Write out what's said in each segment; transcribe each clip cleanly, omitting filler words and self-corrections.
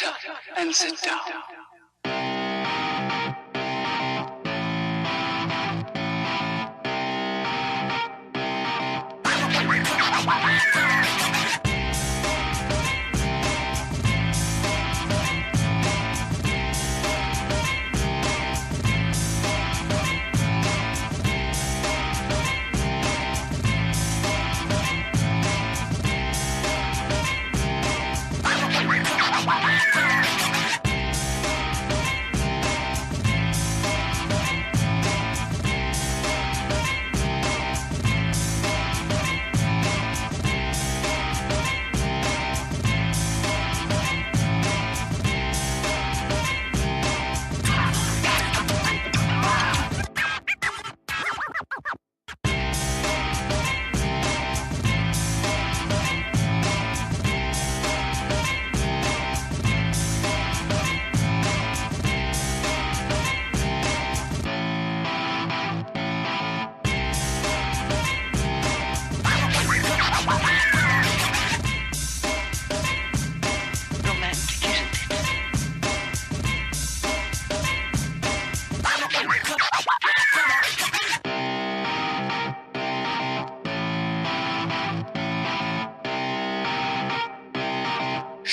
up and sit down.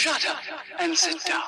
Shut up and sit down.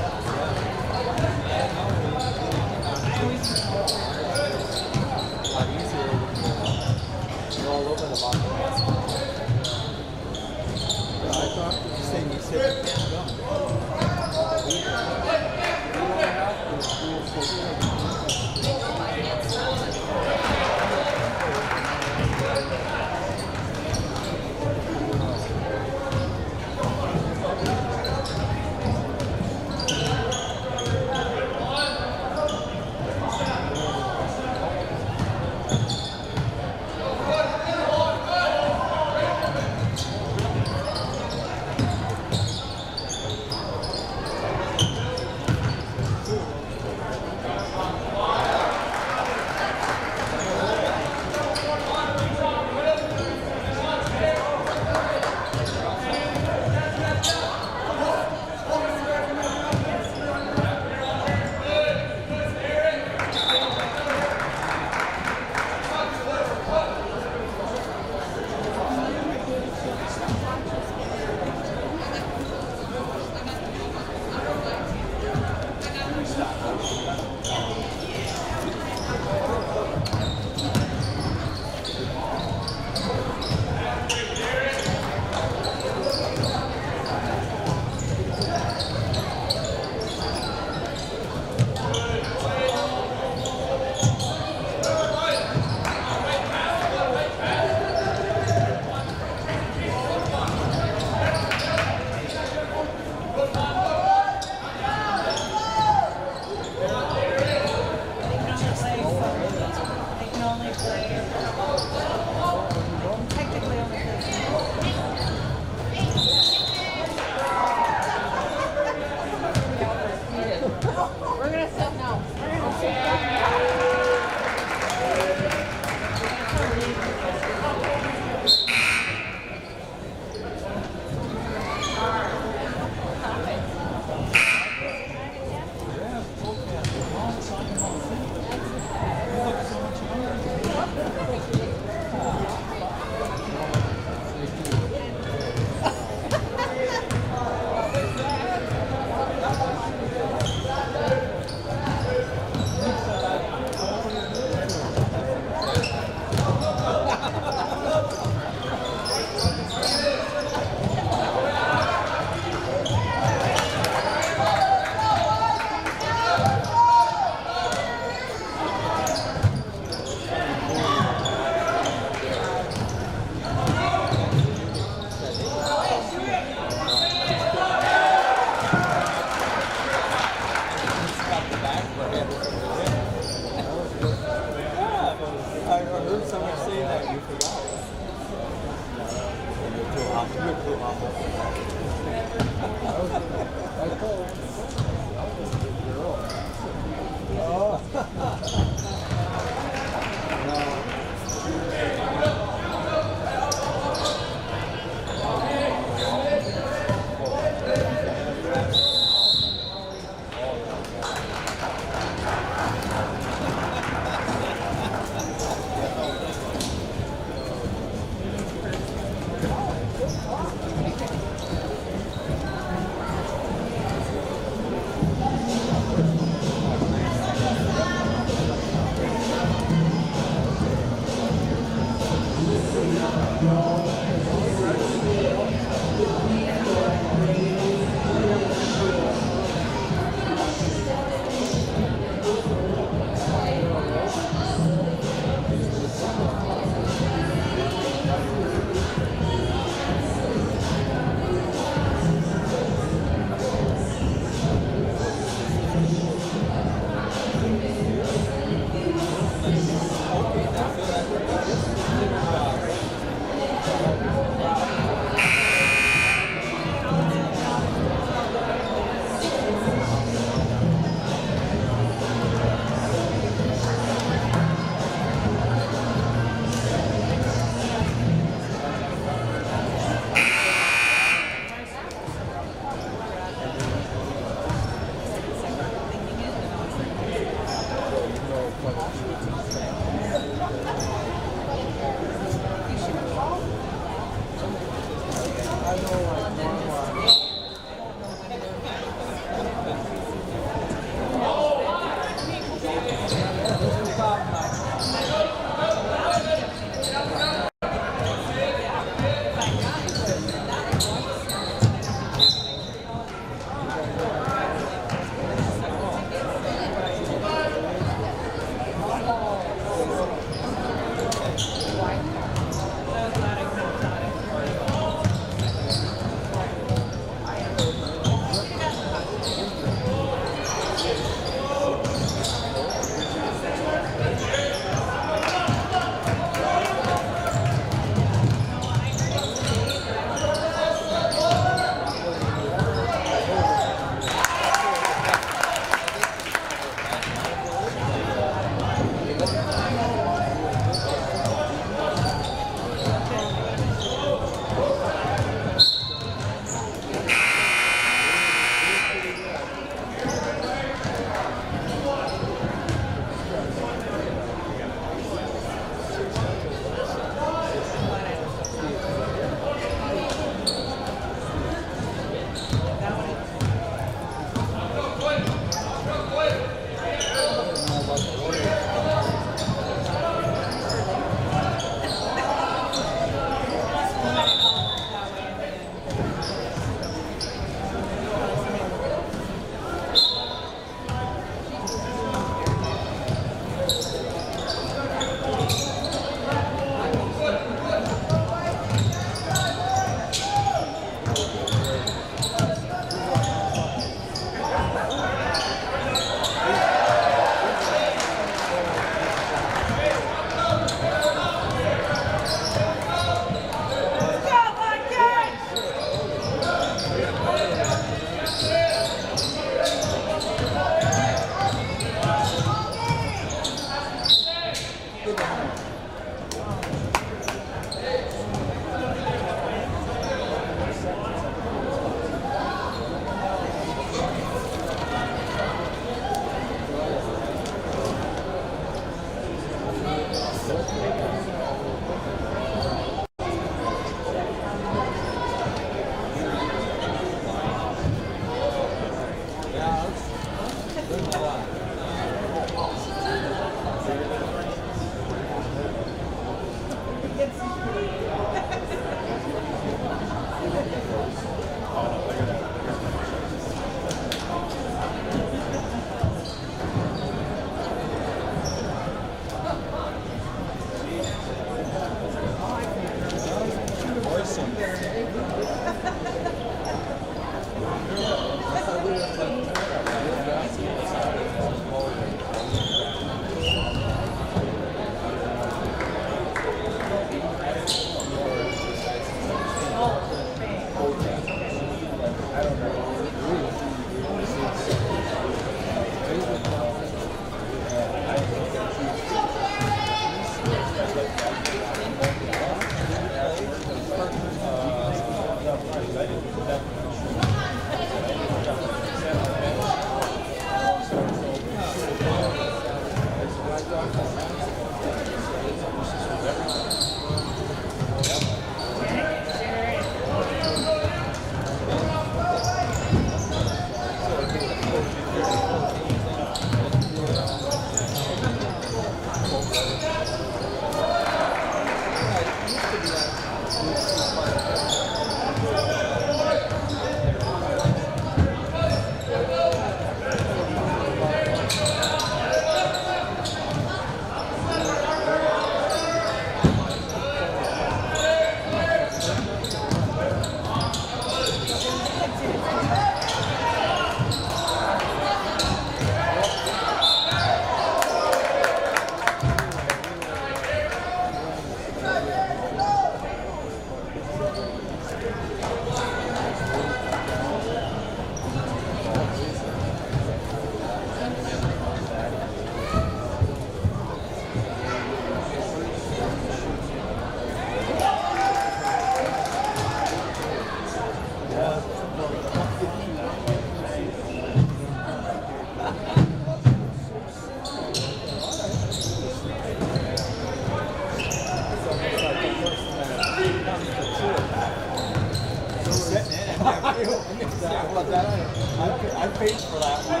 I paid for that one.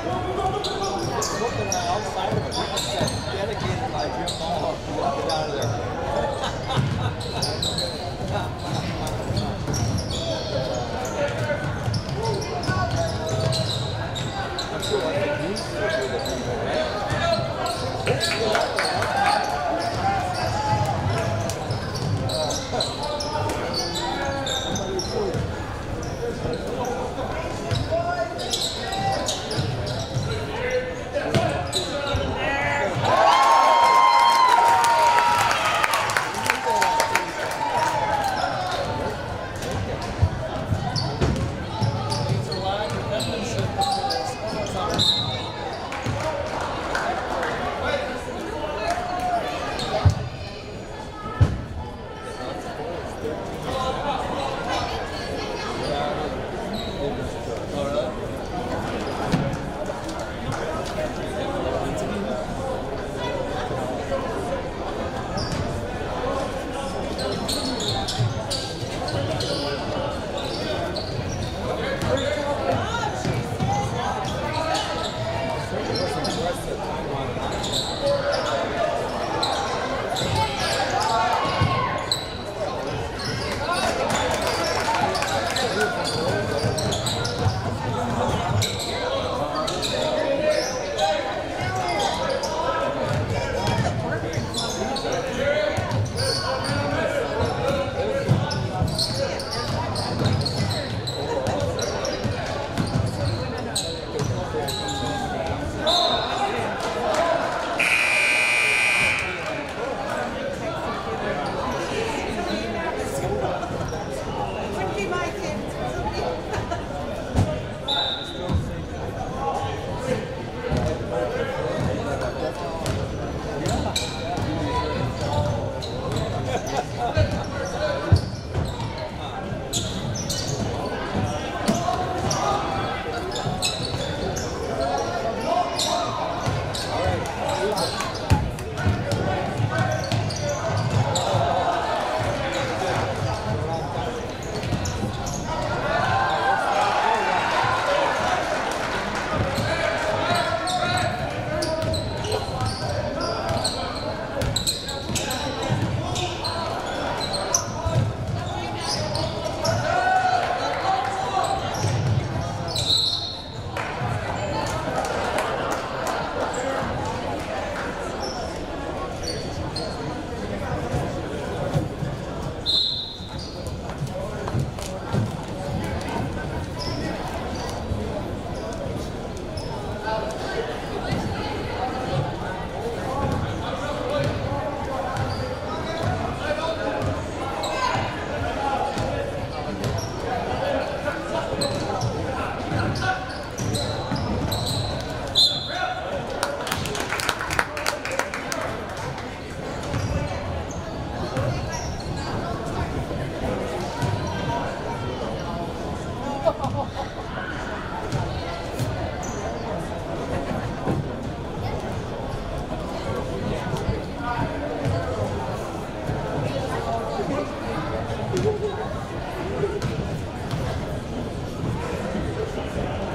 Just looking outside of it, people said, dedicated by Jim Mohawk to walk it out of I'm sure I think he's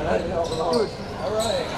All right.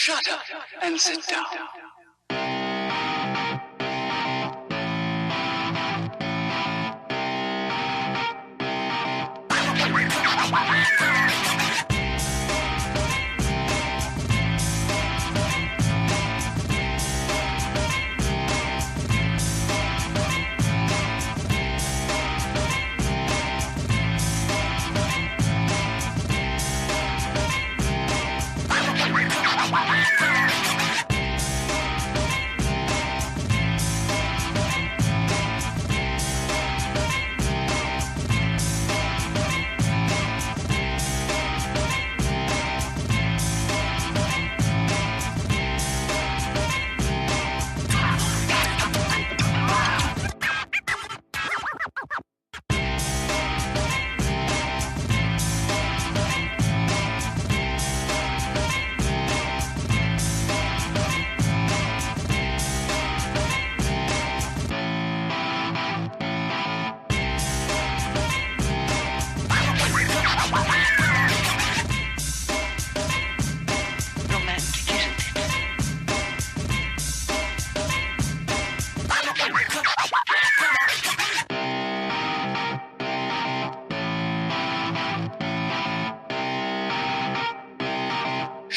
Shut up and sit down.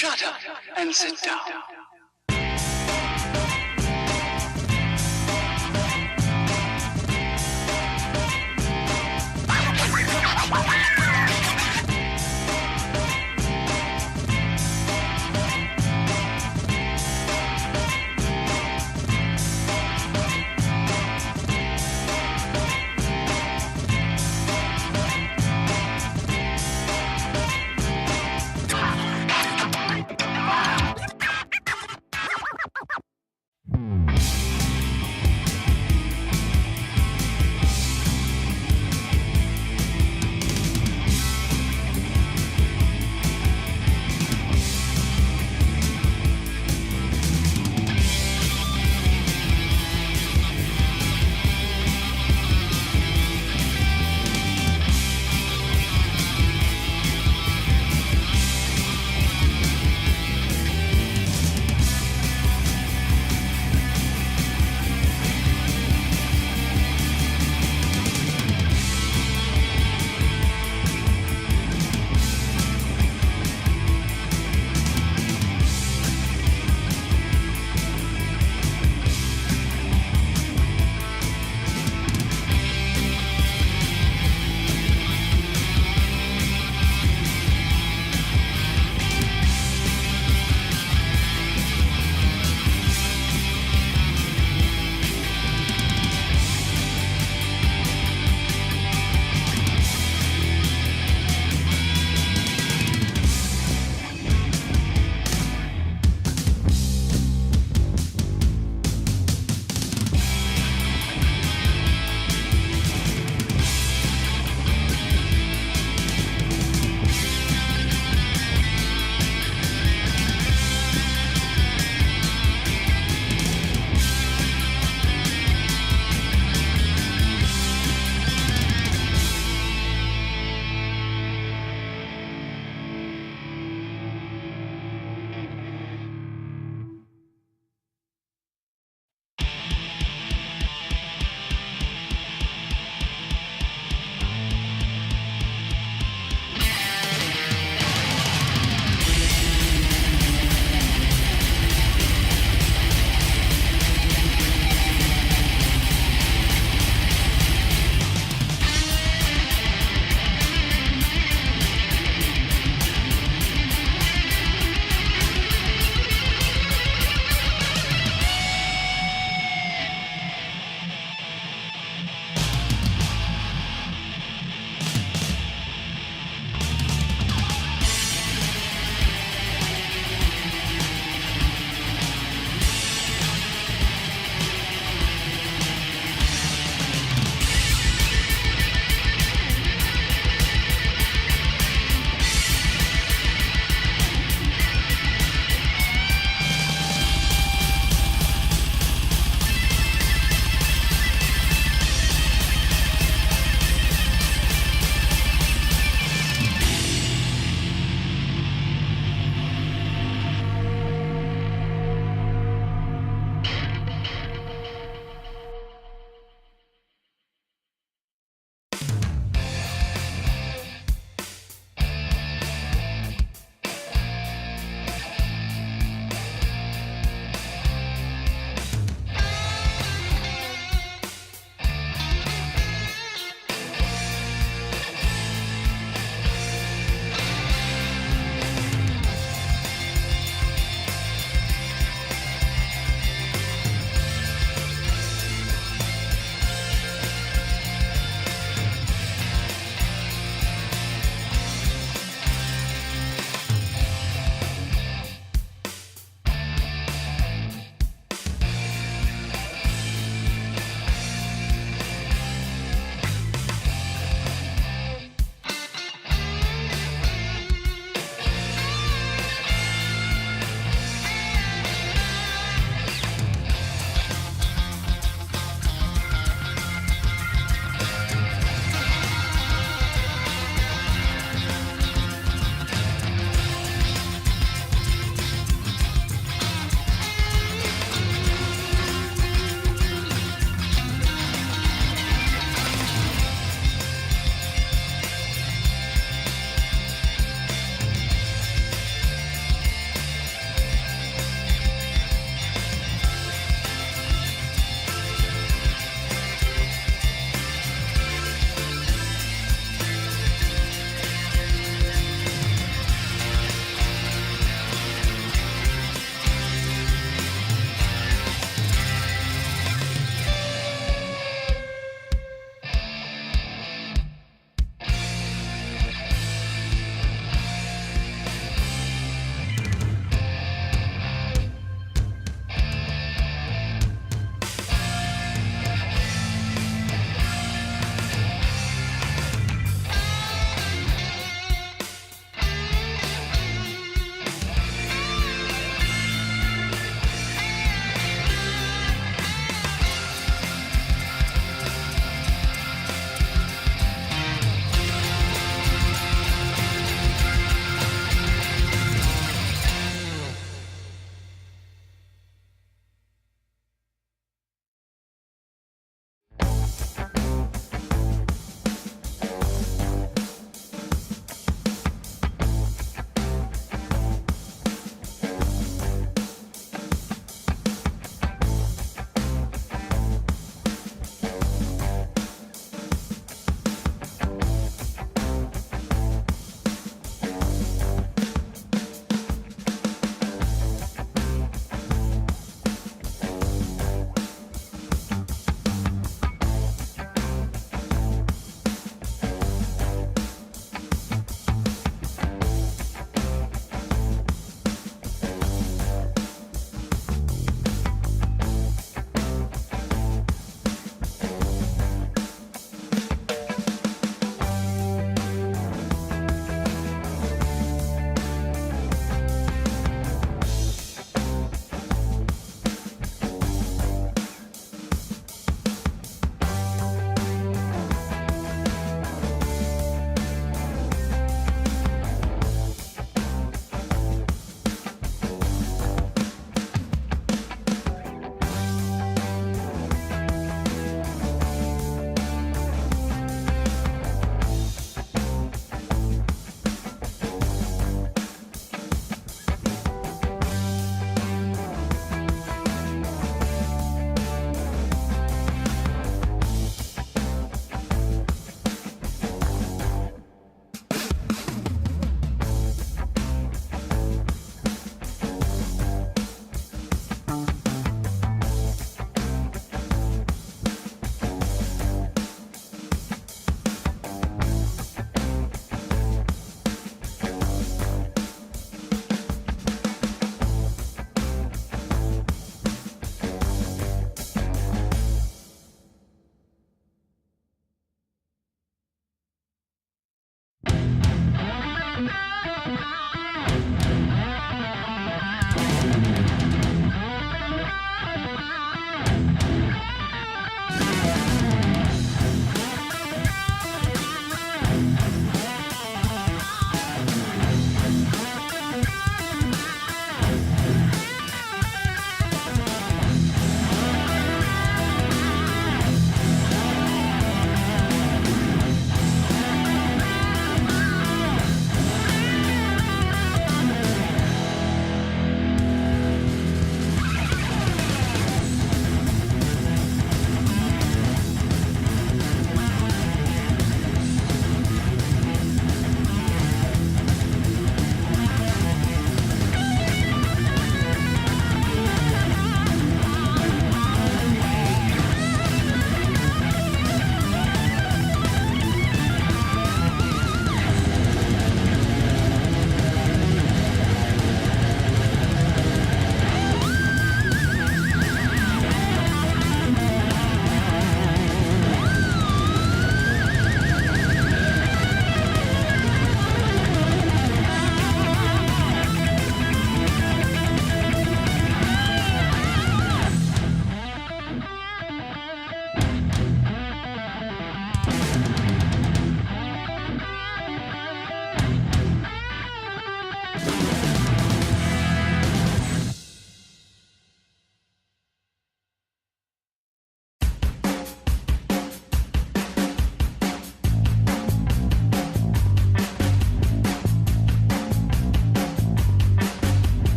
Shut up and sit down.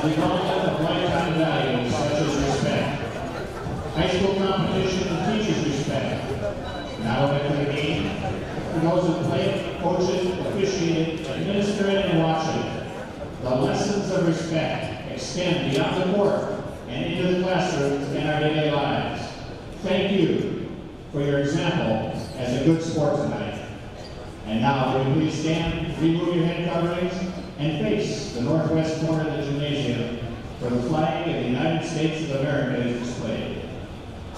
the development of lifetime values such as respect. High school competition teaches respect. Now after the game, for those who play, coaches, officiating, administering, and watching, the lessons of respect extend beyond the court and into the classrooms and our daily lives. Thank you for your example as a good sport tonight. And now, will you please stand, remove your head coverings, and face the northwest corner of the gymnasium where the flag of the United States of America is displayed.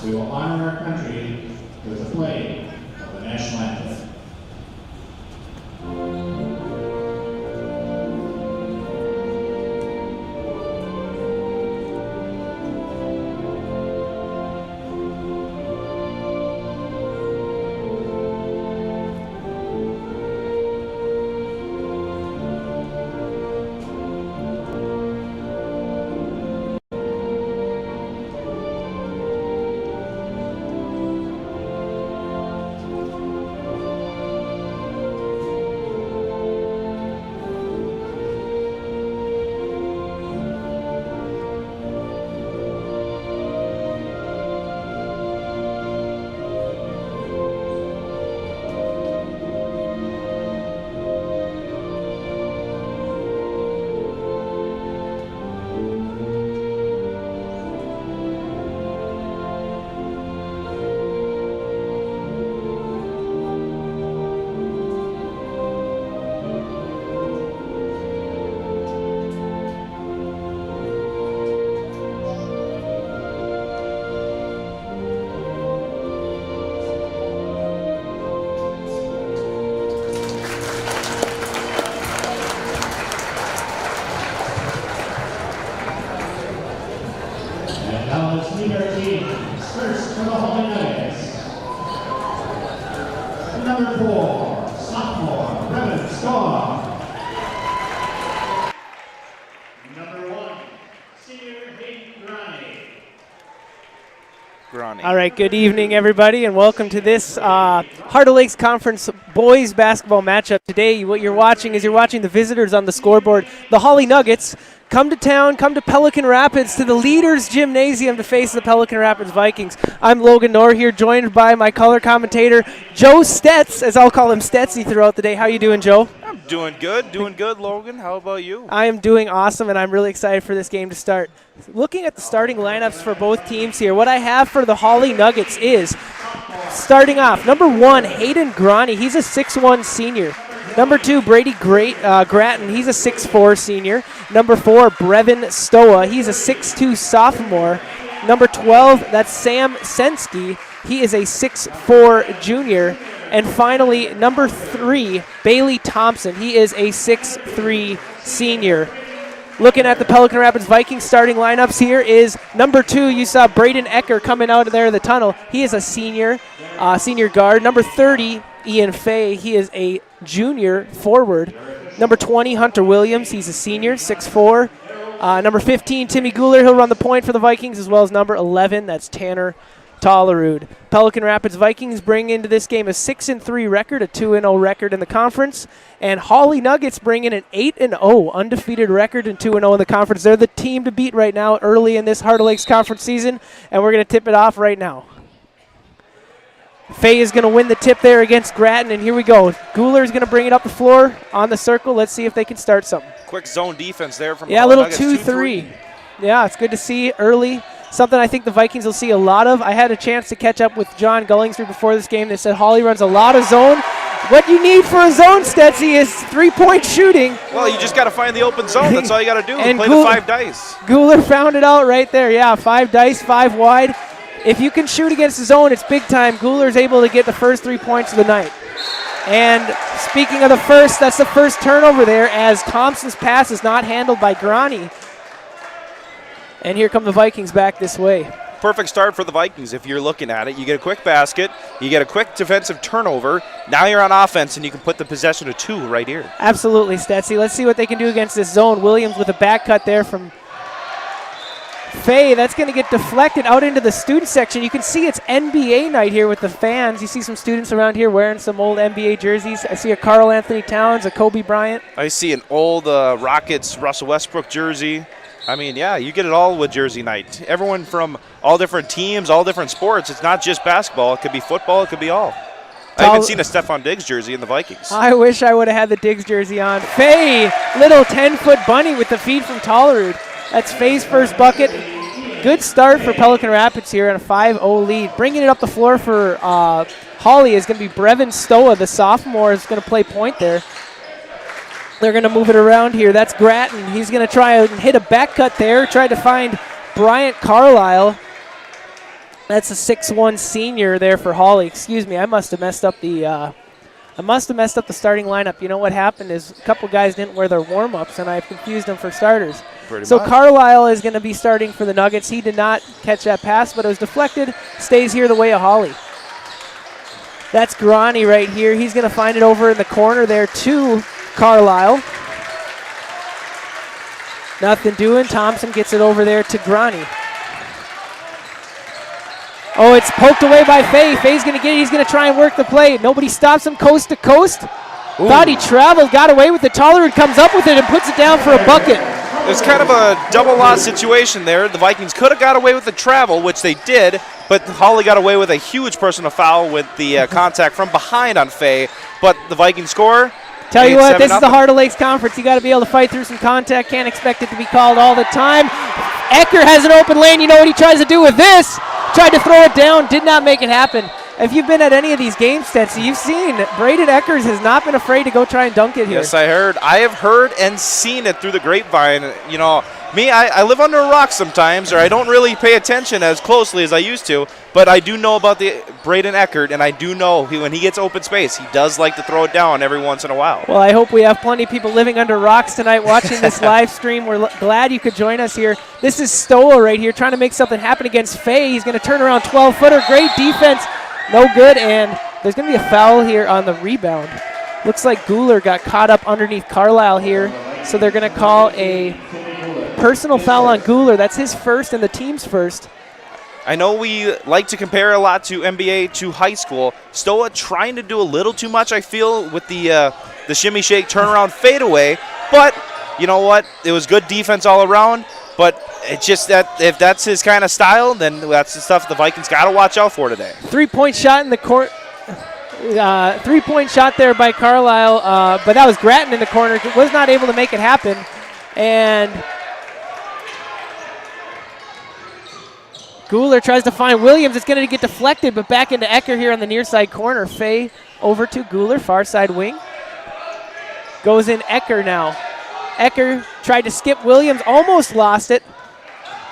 We will honor our country with the playing of the national anthem. Now let's meet our teams. First for the Hawley Nuggets. Number 4, sophomore, Brevin Staub. Number 1, senior Hayden Granny. All right, good evening, everybody, and welcome to this Heart of Lakes Conference boys basketball matchup. Today, what you're watching is the visitors on the scoreboard, the Hawley Nuggets. Come to town, come to Pelican Rapids, to the Leaders Gymnasium to face the Pelican Rapids Vikings. I'm Logan Knorr here, joined by my color commentator, Joe Stetz, as I'll call him Stetzy throughout the day. How you doing, Joe? I'm doing good, Logan. How about you? I am doing awesome, and I'm really excited for this game to start. Looking at the starting lineups for both teams here, what I have for the Hawley Nuggets is, starting off, number 1, Hayden Granny. He's a 6'1 senior. Number 2, Brady Gratton. He's a 6'4 senior. Number 4, Brevin Stoa. He's a 6'2 sophomore. Number 12, that's Sam Sensky. He is a 6'4 junior. And finally, number 3, Bailey Thompson. He is a 6'3 senior. Looking at the Pelican Rapids Vikings starting lineups here is number 2, you saw Braden Ecker coming out of there in the tunnel. He is a senior guard. Number 30, Ian Fay. He is a junior forward. Number 20, Hunter Williams. He's a senior, 6'4". Number 15, Timmy Guler. He'll run the point for the Vikings, as well as number 11. That's Tanner Tollerud. Pelican Rapids Vikings bring into this game a 6-3 record, a 2-0 record in the conference. And Hawley Nuggets bring in an 8-0 undefeated record and 2-0 in the conference. They're the team to beat right now early in this Heart of Lakes Conference season, and we're going to tip it off right now. Fay is going to win the tip there against Gratton, and here we go. Guler is going to bring it up the floor on the circle. Let's see if they can start something. Quick zone defense there from a little 2-3. Yeah, it's good to see early. Something I think the Vikings will see a lot of. I had a chance to catch up with John Gullingsford before this game. They said Hawley runs a lot of zone. What you need for a zone, Stetsy, is three-point shooting. Well, you just got to find the open zone. That's all you got to do. And play the 5 dice. Guler found it out right there. Yeah, 5 dice, 5 wide. If you can shoot against the zone, it's big time. Guler's able to get the first 3 points of the night. And speaking of the first, that's the first turnover there, as Thompson's pass is not handled by Granny. And here come the Vikings back this way. Perfect start for the Vikings if you're looking at it. You get a quick basket, you get a quick defensive turnover. Now you're on offense, and you can put the possession to 2 right here. Absolutely, Stetsy. Let's see what they can do against this zone. Williams with a back cut there from Fay. That's going to get deflected out into the student section. You can see it's NBA night here with the fans. You see some students around here wearing some old NBA jerseys. I see a Karl Anthony Towns, a Kobe Bryant. I see an old Rockets Russell Westbrook jersey. I mean, yeah, you get it all with Jersey night. Everyone from all different teams, all different sports. It's not just basketball. It could be football. It could be all. I haven't seen a Stephon Diggs jersey in the Vikings. I wish I would have had the Diggs jersey on. Faye, little 10-foot bunny with the feed from Tollerud. That's Faye's first bucket. Good start for Pelican Rapids here on a 5-0 lead. Bringing it up the floor for Hawley is going to be Brevin Stoa, the sophomore, is going to play point there. They're going to move it around here. That's Gratton. He's going to try and hit a back cut there. Tried to find Bryant Carlisle. That's a 6'1" senior there for Hawley. Excuse me, I must have messed up the starting lineup. You know what happened is a couple guys didn't wear their warm-ups, and I've confused them for starters. Pretty so much. Carlisle is going to be starting for the Nuggets. He did not catch that pass, but it was deflected. Stays here the way of Hawley. That's Grani right here. He's going to find it over in the corner there to Carlisle. Nothing doing. Thompson gets it over there to Grani. Oh, it's poked away by Faye. Faye's going to get it. He's going to try and work the play. Nobody stops him coast to coast. Ooh. Thought he traveled, got away with it. Tollerud comes up with it and puts it down for a bucket. It was kind of a double loss situation there. The Vikings could have got away with the travel, which they did, but Hawley got away with a huge personal foul with the contact from behind on Faye. But the Vikings score. Tell you what, this is the Heart of Lakes Conference. You got to be able to fight through some contact. Can't expect it to be called all the time. Ecker has an open lane. You know what he tries to do with this? Tried to throw it down, did not make it happen. If you've been at any of these games, Stetsy, you've seen Braden Eckers has not been afraid to go try and dunk it here. Yes, I heard. I have heard and seen it through the grapevine. You know, me, I live under a rock sometimes, or I don't really pay attention as closely as I used to, but I do know about the Braden Eckert, and I do know when he gets open space, he does like to throw it down every once in a while. Well, I hope we have plenty of people living under rocks tonight watching this live stream. We're glad you could join us here. This is Stoa right here trying to make something happen against Faye. He's going to turn around 12-footer. Great defense. No good, and there's going to be a foul here on the rebound. Looks like Guler got caught up underneath Carlisle here, so they're going to call a personal foul on Guler. That's his first and the team's first. I know we like to compare a lot to NBA to high school. Stoa trying to do a little too much, I feel, with the shimmy shake turnaround fadeaway, but you know what? It was good defense all around, but it's just that if that's his kind of style, then that's the stuff the Vikings got to watch out for today. Three-point shot in the court. Three-point shot there by Carlisle, but that was Gratton in the corner. Was not able to make it happen. And Guler tries to find Williams. It's going to get deflected, but back into Ecker here on the near side corner. Faye over to Guler, far side wing. Goes in Ecker now. Ecker tried to skip Williams, almost lost it.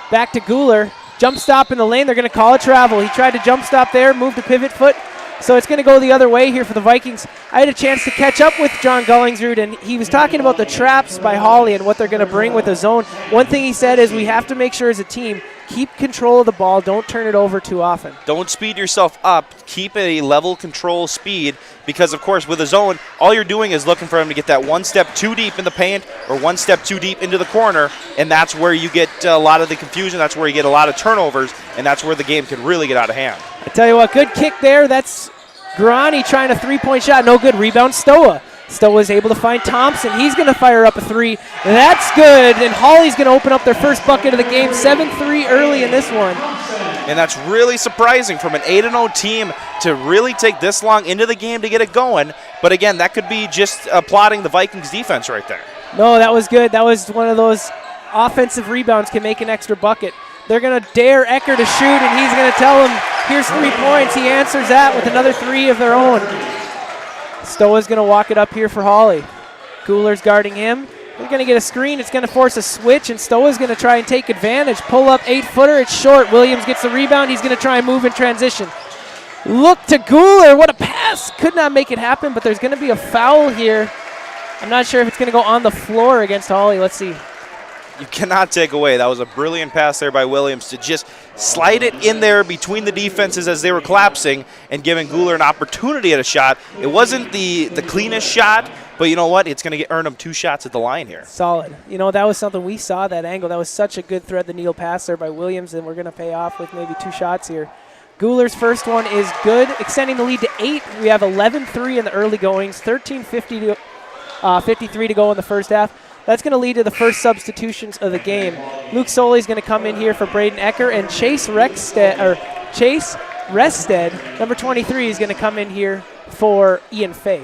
Back to Guler. Jump stop in the lane. They're going to call it travel. He tried to jump stop there, move to pivot foot. So it's going to go the other way here for the Vikings. I had a chance to catch up with John Gullingsrud, and he was talking about the traps by Hawley and what they're going to bring with the zone. One thing he said is we have to make sure as a team, keep control of the ball. Don't turn it over too often. Don't speed yourself up. Keep a level control speed because, of course, with a zone, all you're doing is looking for him to get that one step too deep in the paint or one step too deep into the corner, and that's where you get a lot of the confusion. That's where you get a lot of turnovers, and that's where the game can really get out of hand. I tell you what, good kick there. That's Grani trying a three-point shot. No good. Rebound, Stoa. Stoa is able to find Thompson. He's going to fire up a three. That's good, and Hawley's going to open up their first bucket of the game. 7-3 early in this one. And that's really surprising from an 8-0 team to really take this long into the game to get it going. But again, that could be just applauding the Vikings defense right there. No, that was good. That was one of those offensive rebounds can make an extra bucket. They're going to dare Ecker to shoot, and he's going to tell him, here's 3 points. He answers that with another 3 of their own. Stoa's going to walk it up here for Hawley. Guler's guarding him. They're going to get a screen. It's going to force a switch, and Stoa's going to try and take advantage. Pull up 8-footer. It's short. Williams gets the rebound. He's going to try and move in transition. Look to Guler. What a pass. Could not make it happen, but there's going to be a foul here. I'm not sure if it's going to go on the floor against Hawley. Let's see. You cannot take away. That was a brilliant pass there by Williams to just slide it in there between the defenses as they were collapsing and giving Guler an opportunity at a shot. It wasn't the cleanest shot, but you know what? It's going to earn him 2 shots at the line here. Solid. You know, that was something we saw, that angle. That was such a good thread the needle pass there by Williams, and we're going to pay off with maybe 2 shots here. Guler's first one is good, extending the lead to 8. We have 11-3 in the early goings, 13:53 to go in the first half. That's going to lead to the first substitutions of the game. Luke Soley is going to come in here for Braden Ecker, and Chase Rested, number 23, is going to come in here for Ian Fay.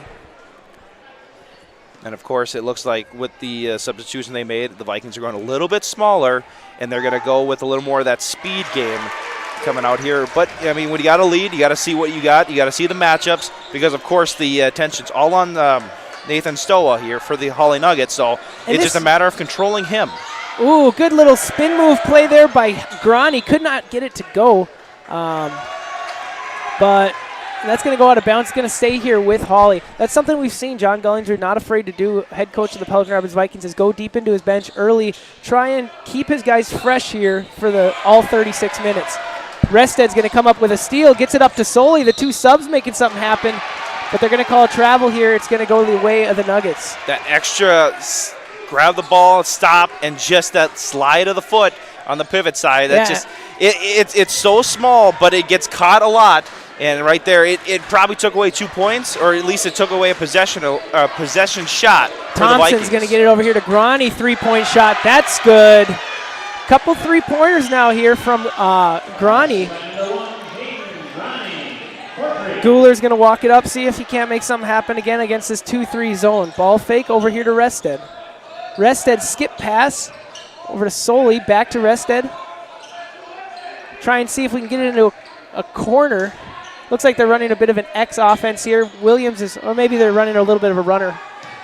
And, of course, it looks like with the substitution they made, the Vikings are going a little bit smaller, and they're going to go with a little more of that speed game coming out here. But, I mean, when you got a lead, you got to see what you got. You got to see the matchups because, of course, the attention's all on Nathan Stoa here for the Hawley Nuggets. So it's just a matter of controlling him. Ooh, good little spin move play there by Grani. Could not get it to go. But that's going to go out of bounds. It's going to stay here with Hawley. That's something we've seen John Gullinger not afraid to do. Head coach of the Pelican Rapids Vikings is go deep into his bench early, try and keep his guys fresh here for all 36 minutes. Rested's going to come up with a steal, gets it up to Soley. The two subs making something happen, but they're going to call a travel here. It's going to go the way of the Nuggets. That extra grab the ball, stop, and just that slide of the foot on the pivot side. That just it's so small, but it gets caught a lot. And right there, it probably took away 2 points, or at least it took away a possession shot for the Vikings. Thompson's going to get it over here to Grani, three-point shot. That's good. Couple three-pointers now here from Grani. Guler's going to walk it up, see if he can't make something happen again against this 2-3 zone. Ball fake over here to Rested. Rested skip pass over to Soley, back to Rested. Try and see if we can get it into a corner. Looks like they're running a bit of an X offense here. Williams is, or maybe they're running a little bit of a runner.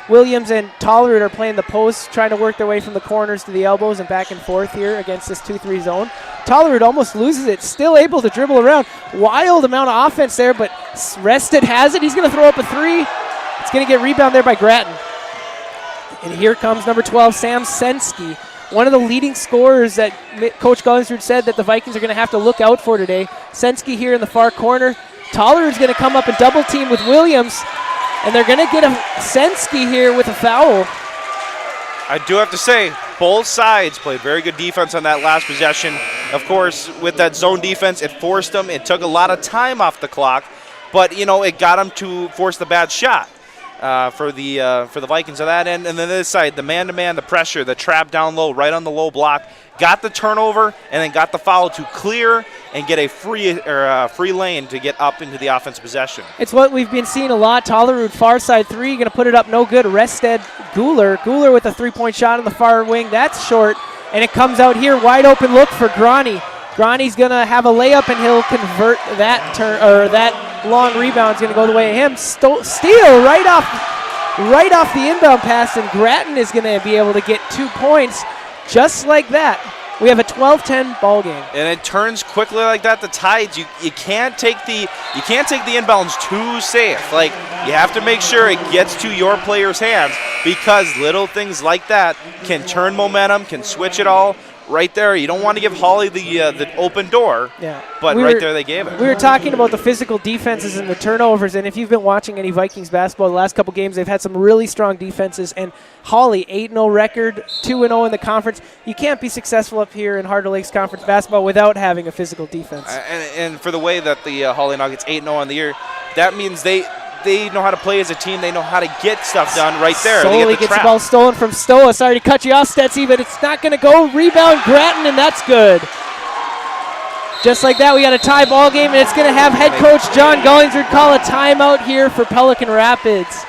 Williams and Tollerud are playing the post, trying to work their way from the corners to the elbows and back and forth here against this 2-3 zone. Tollerud almost loses it, still able to dribble around. Wild amount of offense there, but Rested has it. He's going to throw up a three. It's going to get rebounded there by Grattan. And here comes number 12, Sam Sensky. One of the leading scorers that Coach Gullingsrud said that the Vikings are going to have to look out for today. Sensky here in the far corner. Tollerud's going to come up and double team with Williams, and they're going to get a Sensky here with a foul. I do have to say, both sides played very good defense on that last possession. Of course, with that zone defense, it forced them. It took a lot of time off the clock, but, you know, it got them to force the bad shot. For the Vikings on that end. And then this side, the man-to-man, the pressure, the trap down low, right on the low block, got the turnover, and then got the foul to clear and get a free lane to get up into the offensive possession. It's what we've been seeing a lot. Tollerud, far side three, going to put it up no good. Rested, Guler with a three-point shot on the far wing. That's short, and it comes out here. Wide open look for Grani. Grani's going to have a layup, and he'll convert that that long rebound is going to go the way of him. Steal right off the inbound pass, and Grattan is going to be able to get 2 points just like that. We have a 12-10 ball game. And it turns quickly like that. The Tides, you can't take the inbounds too safe. Like, you have to make sure it gets to your player's hands, because little things like that can turn momentum, can switch it all. Right there, you don't want to give Hawley the open door, but right there they gave it. We were talking about the physical defenses and the turnovers, and if you've been watching any Vikings basketball the last couple games, they've had some really strong defenses, and Hawley, 8-0 record, 2-0 in the conference. You can't be successful up here in Hardin Lakes Conference basketball without having a physical defense. And for the way that the Hawley Nuggets 8-0 on the year, that means they know how to play as a team. They know how to get stuff done right there. Solely gets the ball stolen from Stoa. Sorry to cut you off, Stetsy, but it's not going to go. Rebound Grattan, and that's good. Just like that, we got a tie ball game, and it's going to have head coach John Gullingsrud call a timeout here for Pelican Rapids.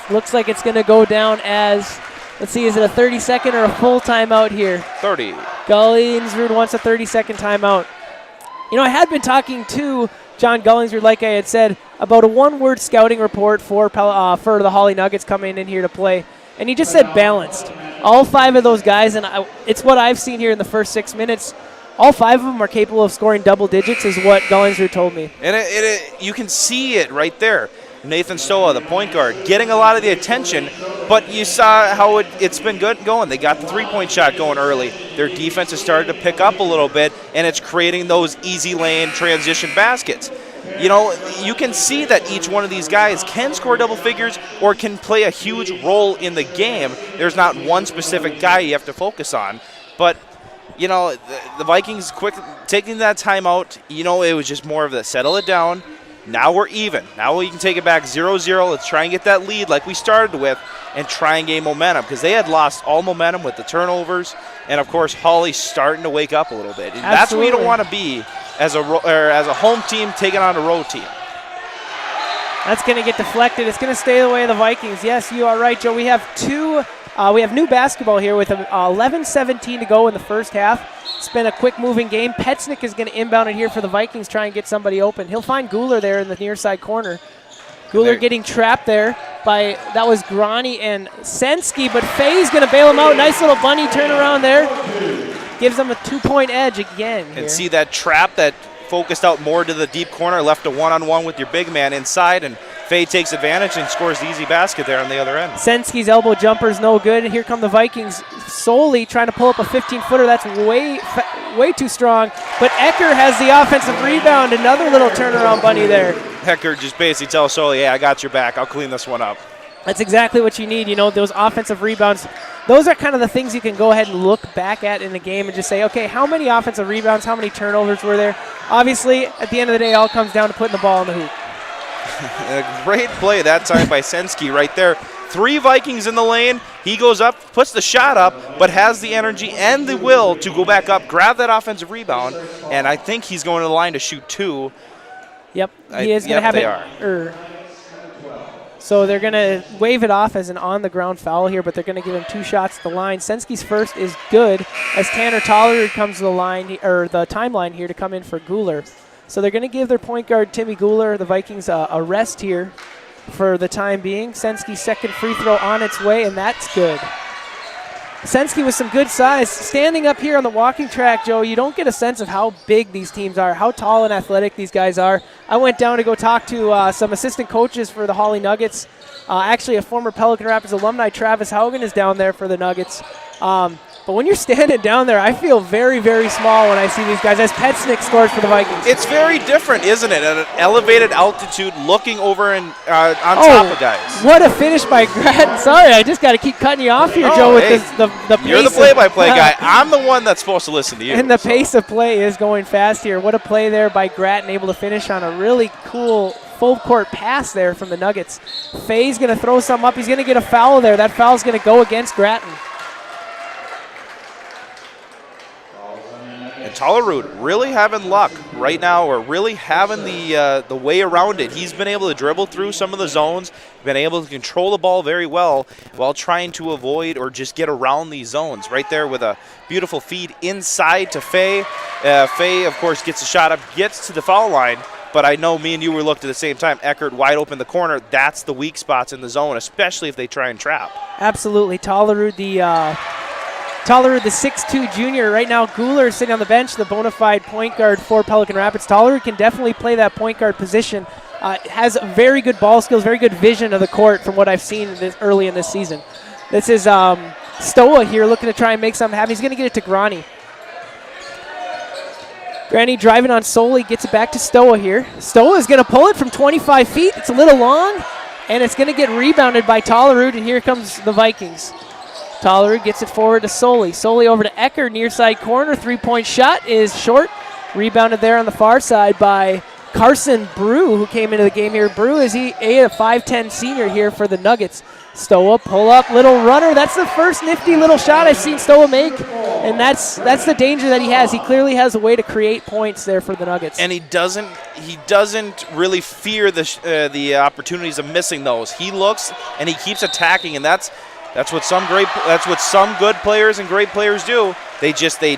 Looks like it's going to go down as, let's see, is it a 30-second or a full timeout here? 30. Gullingsrud wants a 30-second timeout. You know, I had been talking to John Gullingsrud, like I had said, about a one-word scouting report for the Hawley Nuggets coming in here to play, and he just said balanced. All five of those guys, and it's what I've seen here in the first 6 minutes, all five of them are capable of scoring double digits, is what Gullingsrud told me. And you can see it right there. Nathan Stoa, the point guard, getting a lot of the attention, but you saw how it's been good going. They got the three-point shot going early. Their defense has started to pick up a little bit, and it's creating those easy lane transition baskets. You know, you can see that each one of these guys can score double figures or can play a huge role in the game. There's not one specific guy you have to focus on, but you know, the Vikings quick taking that timeout, you know, it was just more of the settle it down, now we're even. Now we can take it back 0-0. Let's try and get that lead like we started with and try and gain momentum because they had lost all momentum with the turnovers. And, of course, Hawley's starting to wake up a little bit. And that's where you don't want to be as a home team taking on a road team. That's going to get deflected. It's going to stay the way of the Vikings. Yes, you are right, Joe. We have new basketball here with 11:17 to go in the first half. It's been a quick moving game. Petznick is going to inbound it here for the Vikings, try and get somebody open. He'll find Guler there in the near side corner. Guler getting trapped there by, that was Grani and Sensky, but Faye's going to bail him out. Nice little bunny turnaround there. Gives them a 2-point edge again here. And see that trap that focused out more to the deep corner, left a one-on-one with your big man inside, and Faye takes advantage and scores the easy basket there on the other end. Sensky's elbow jumper is no good, and here come the Vikings solely trying to pull up a 15-footer. That's way too strong, but Ecker has the offensive rebound. Another little turnaround bunny there. Ecker just basically tells Soley, yeah, I got your back. I'll clean this one up. That's exactly what you need, those offensive rebounds. Those are kind of the things you can go ahead and look back at in the game and just say, okay, how many offensive rebounds, how many turnovers were there? Obviously, at the end of the day, it all comes down to putting the ball in the hoop. A great play that time by Sensky right there. 3 Vikings in the lane. He goes up, puts the shot up, but has the energy and the will to go back up, grab that offensive rebound, and I think he's going to the line to shoot 2. Yep, he is going to have it. So they're going to wave it off as an on-the-ground foul here, but they're going to give him 2 shots at the line. Sensky's first is good as Tanner Tollerud comes to the line, or the timeline here to come in for Guler. So they're going to give their point guard, Timmy Guler, the Vikings, a rest here for the time being. Sensky's second free throw on its way, and that's good. Sensky with some good size. Standing up here on the walking track, Joe, you don't get a sense of how big these teams are, how tall and athletic these guys are. I went down to go talk to some assistant coaches for the Hawley Nuggets. Actually, a former Pelican Rapids alumni, Travis Haugen, is down there for the Nuggets. But when you're standing down there, I feel very, very small when I see these guys, as Petznick scores for the Vikings. It's very different, isn't it? At an elevated altitude, looking over and on top of guys. What a finish by Grattan. Sorry, I just got to keep cutting you off here, Joe, with the pace. You're the play-by-play guy. I'm the one that's supposed to listen to you. And the pace of play is going fast here. What a play there by Grattan, able to finish on a really cool full-court pass there from the Nuggets. Faye's going to throw some up. He's going to get a foul there. That foul's going to go against Grattan. And Tollerud really having luck right now, or really having the way around it. He's been able to dribble through some of the zones, been able to control the ball very well while trying to avoid or just get around these zones. Right there with a beautiful feed inside to Faye. Faye, of course, gets a shot up, gets to the foul line. But I know me and you were looked at the same time. Eckert wide open the corner. That's the weak spots in the zone, especially if they try and trap. Absolutely. Tollerud, the 6'2 junior. Right now, Guler is sitting on the bench, the bona fide point guard for Pelican Rapids. Tollerud can definitely play that point guard position. Has very good ball skills, very good vision of the court from what I've seen early in this season. This is Stoa here looking to try and make something happen. He's going to get it to Grani. Grani driving on Soley, gets it back to Stoa here. Stoa is going to pull it from 25 feet. It's a little long, and it's going to get rebounded by Tollerud, and here comes the Vikings. Tollerud gets it forward to Soley. Soley over to Ecker, near side corner. 3-point shot is short. Rebounded there on the far side by Carson Brew, who came into the game here. Brew is a 5'10 senior here for the Nuggets. Stoa, pull up, little runner. That's the first nifty little shot I've seen Stoa make, and that's the danger that he has. He clearly has a way to create points there for the Nuggets. And he doesn't really fear the opportunities of missing those. He looks and he keeps attacking, and that's what some good players and great players do. They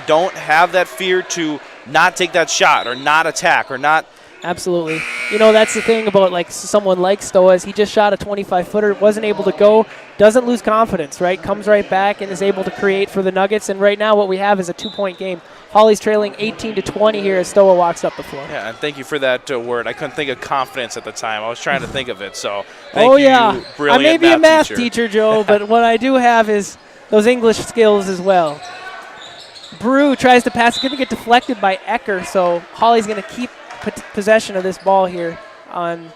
don't have that fear to not take that shot or not attack or not. Absolutely. That's the thing about someone like Stoa is he just shot a 25-footer, wasn't able to go, doesn't lose confidence, right? Comes right back and is able to create for the Nuggets. And right now what we have is a 2-point game. Hawley's trailing 18-20 here as Stoa walks up the floor. Yeah, and thank you for that word. I couldn't think of confidence at the time. I was trying to think of it, so thank you, brilliant I may be a math teacher, Joe, but what I do have is those English skills as well. Brew tries to pass. It's going to get deflected by Ecker, so Hawley's going to keep possession of this ball here on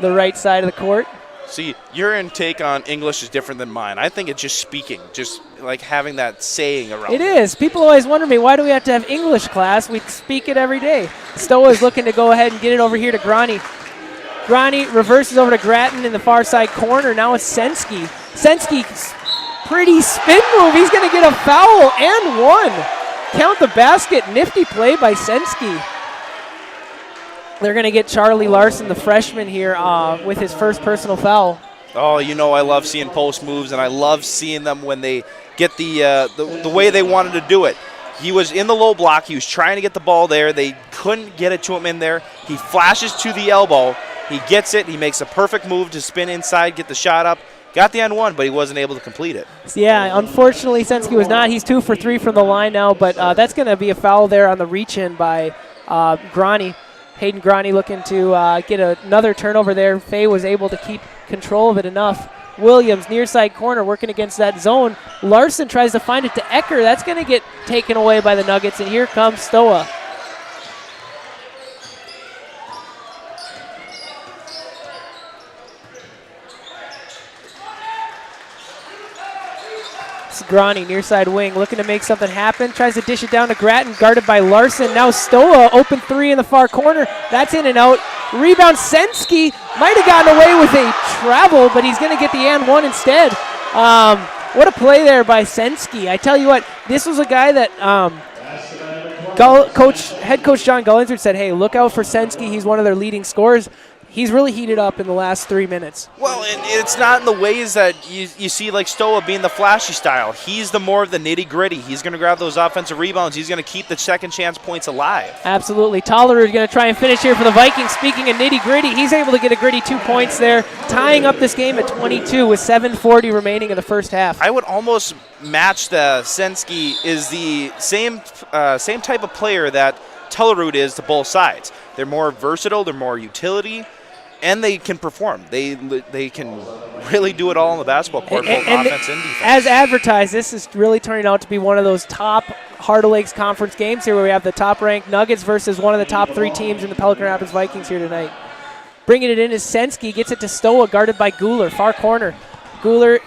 the right side of the court. See, your intake on English is different than mine. I think it's just speaking, just like having that saying around. It is. People always wonder me, why do we have to have English class? We speak it every day. Stoa is looking to go ahead and get it over here to Grani. Grani reverses over to Grattan in the far side corner. Now it's Senski. Senski's pretty spin move. He's going to get a foul and one. Count the basket. Nifty play by Senski. They're going to get Charlie Larson, the freshman here, with his first personal foul. Oh, you know I love seeing post moves, and I love seeing them when they get the way they wanted to do it. He was in the low block. He was trying to get the ball there. They couldn't get it to him in there. He flashes to the elbow. He gets it. He makes a perfect move to spin inside, get the shot up. Got the N1, but he wasn't able to complete it. Yeah, unfortunately, Senski was not. He's 2 for 3 from the line now, but that's going to be a foul there on the reach-in by Grani. Hayden Grani looking to get another turnover there. Fay was able to keep control of it enough. Williams, near side corner, working against that zone. Larson tries to find it to Ecker. That's going to get taken away by the Nuggets, and here comes Stoa. Grani, near side wing, looking to make something happen. Tries to dish it down to Grattan, guarded by Larson. Now Stoa, open three in the far corner. That's in and out. Rebound, Senski. Might have gotten away with a travel, but he's going to get the and one instead. What a play there by Senski. I tell you what, this was a guy that head coach John Gullinsford said, hey, look out for Senski. He's one of their leading scorers. He's really heated up in the last 3 minutes. Well, and it's not in the ways that you see like Stoa being the flashy style. He's the more of the nitty-gritty. He's going to grab those offensive rebounds. He's going to keep the second chance points alive. Absolutely. Tollerud going to try and finish here for the Vikings. Speaking of nitty-gritty, he's able to get a gritty 2 points there, tying up this game at 22 with 7:40 remaining in the first half. I would almost match the Senski is the same type of player that Tollerud is to both sides. They're more versatile. They're more utility. And they can perform. They can really do it all on the basketball court, both offense and defense. As advertised, this is really turning out to be one of those top Heart of Lakes Conference games here where we have the top-ranked Nuggets versus one of the top 3 teams in the Pelican Rapids Vikings here tonight. Bringing it in is Senski, gets it to Stoa, guarded by Guler, far corner. Guler,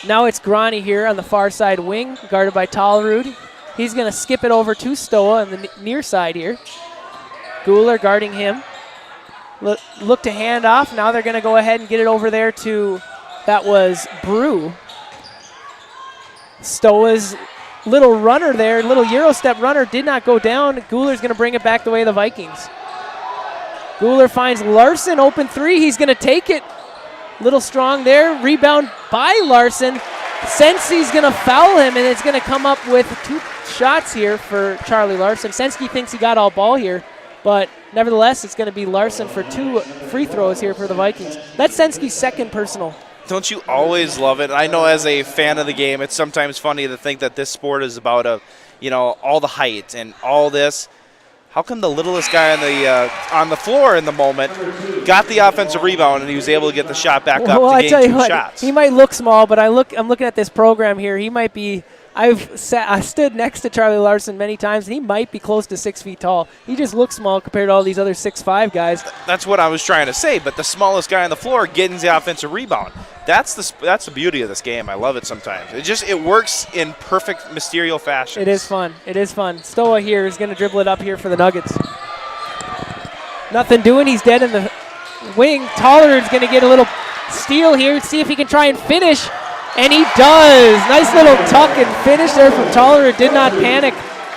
now it's Grani here on the far side wing, guarded by Tollerud. He's going to skip it over to Stoa on the near side here. Guler guarding him. Look to hand off. Now they're going to go ahead and get it over there to, that was Brew. Stoa's little runner there, little Euro step runner did not go down. Guler's going to bring it back the way of the Vikings. Guler finds Larson, open three. He's going to take it. Little strong there. Rebound by Larson. Sensi's going to foul him, and it's going to come up with 2 shots here for Charlie Larson. Sensi thinks he got all ball here, but nevertheless, it's going to be Larson for 2 free throws here for the Vikings. That's Senski's second personal. Don't you always love it? I know as a fan of the game, it's sometimes funny to think that this sport is about all the height and all this. How come the littlest guy on the floor in the moment got the offensive rebound and he was able to get the shot back up to gain 2 shots? He might look small, but I'm looking at this program here. He might be. I stood next to Charlie Larson many times, and he might be close to 6 feet tall. He just looks small compared to all these other 6'5" guys. That's what I was trying to say, but the smallest guy on the floor getting the offensive rebound. That's the beauty of this game. I love it sometimes. It works in perfect Mysterio fashion. It is fun. It is fun. Stoa here is going to dribble it up here for the Nuggets. Nothing doing. He's dead in the wing. Tollerud's going to get a little steal here. See if he can try and finish. And he does. Nice little tuck and finish there from Tollerud. Did not panic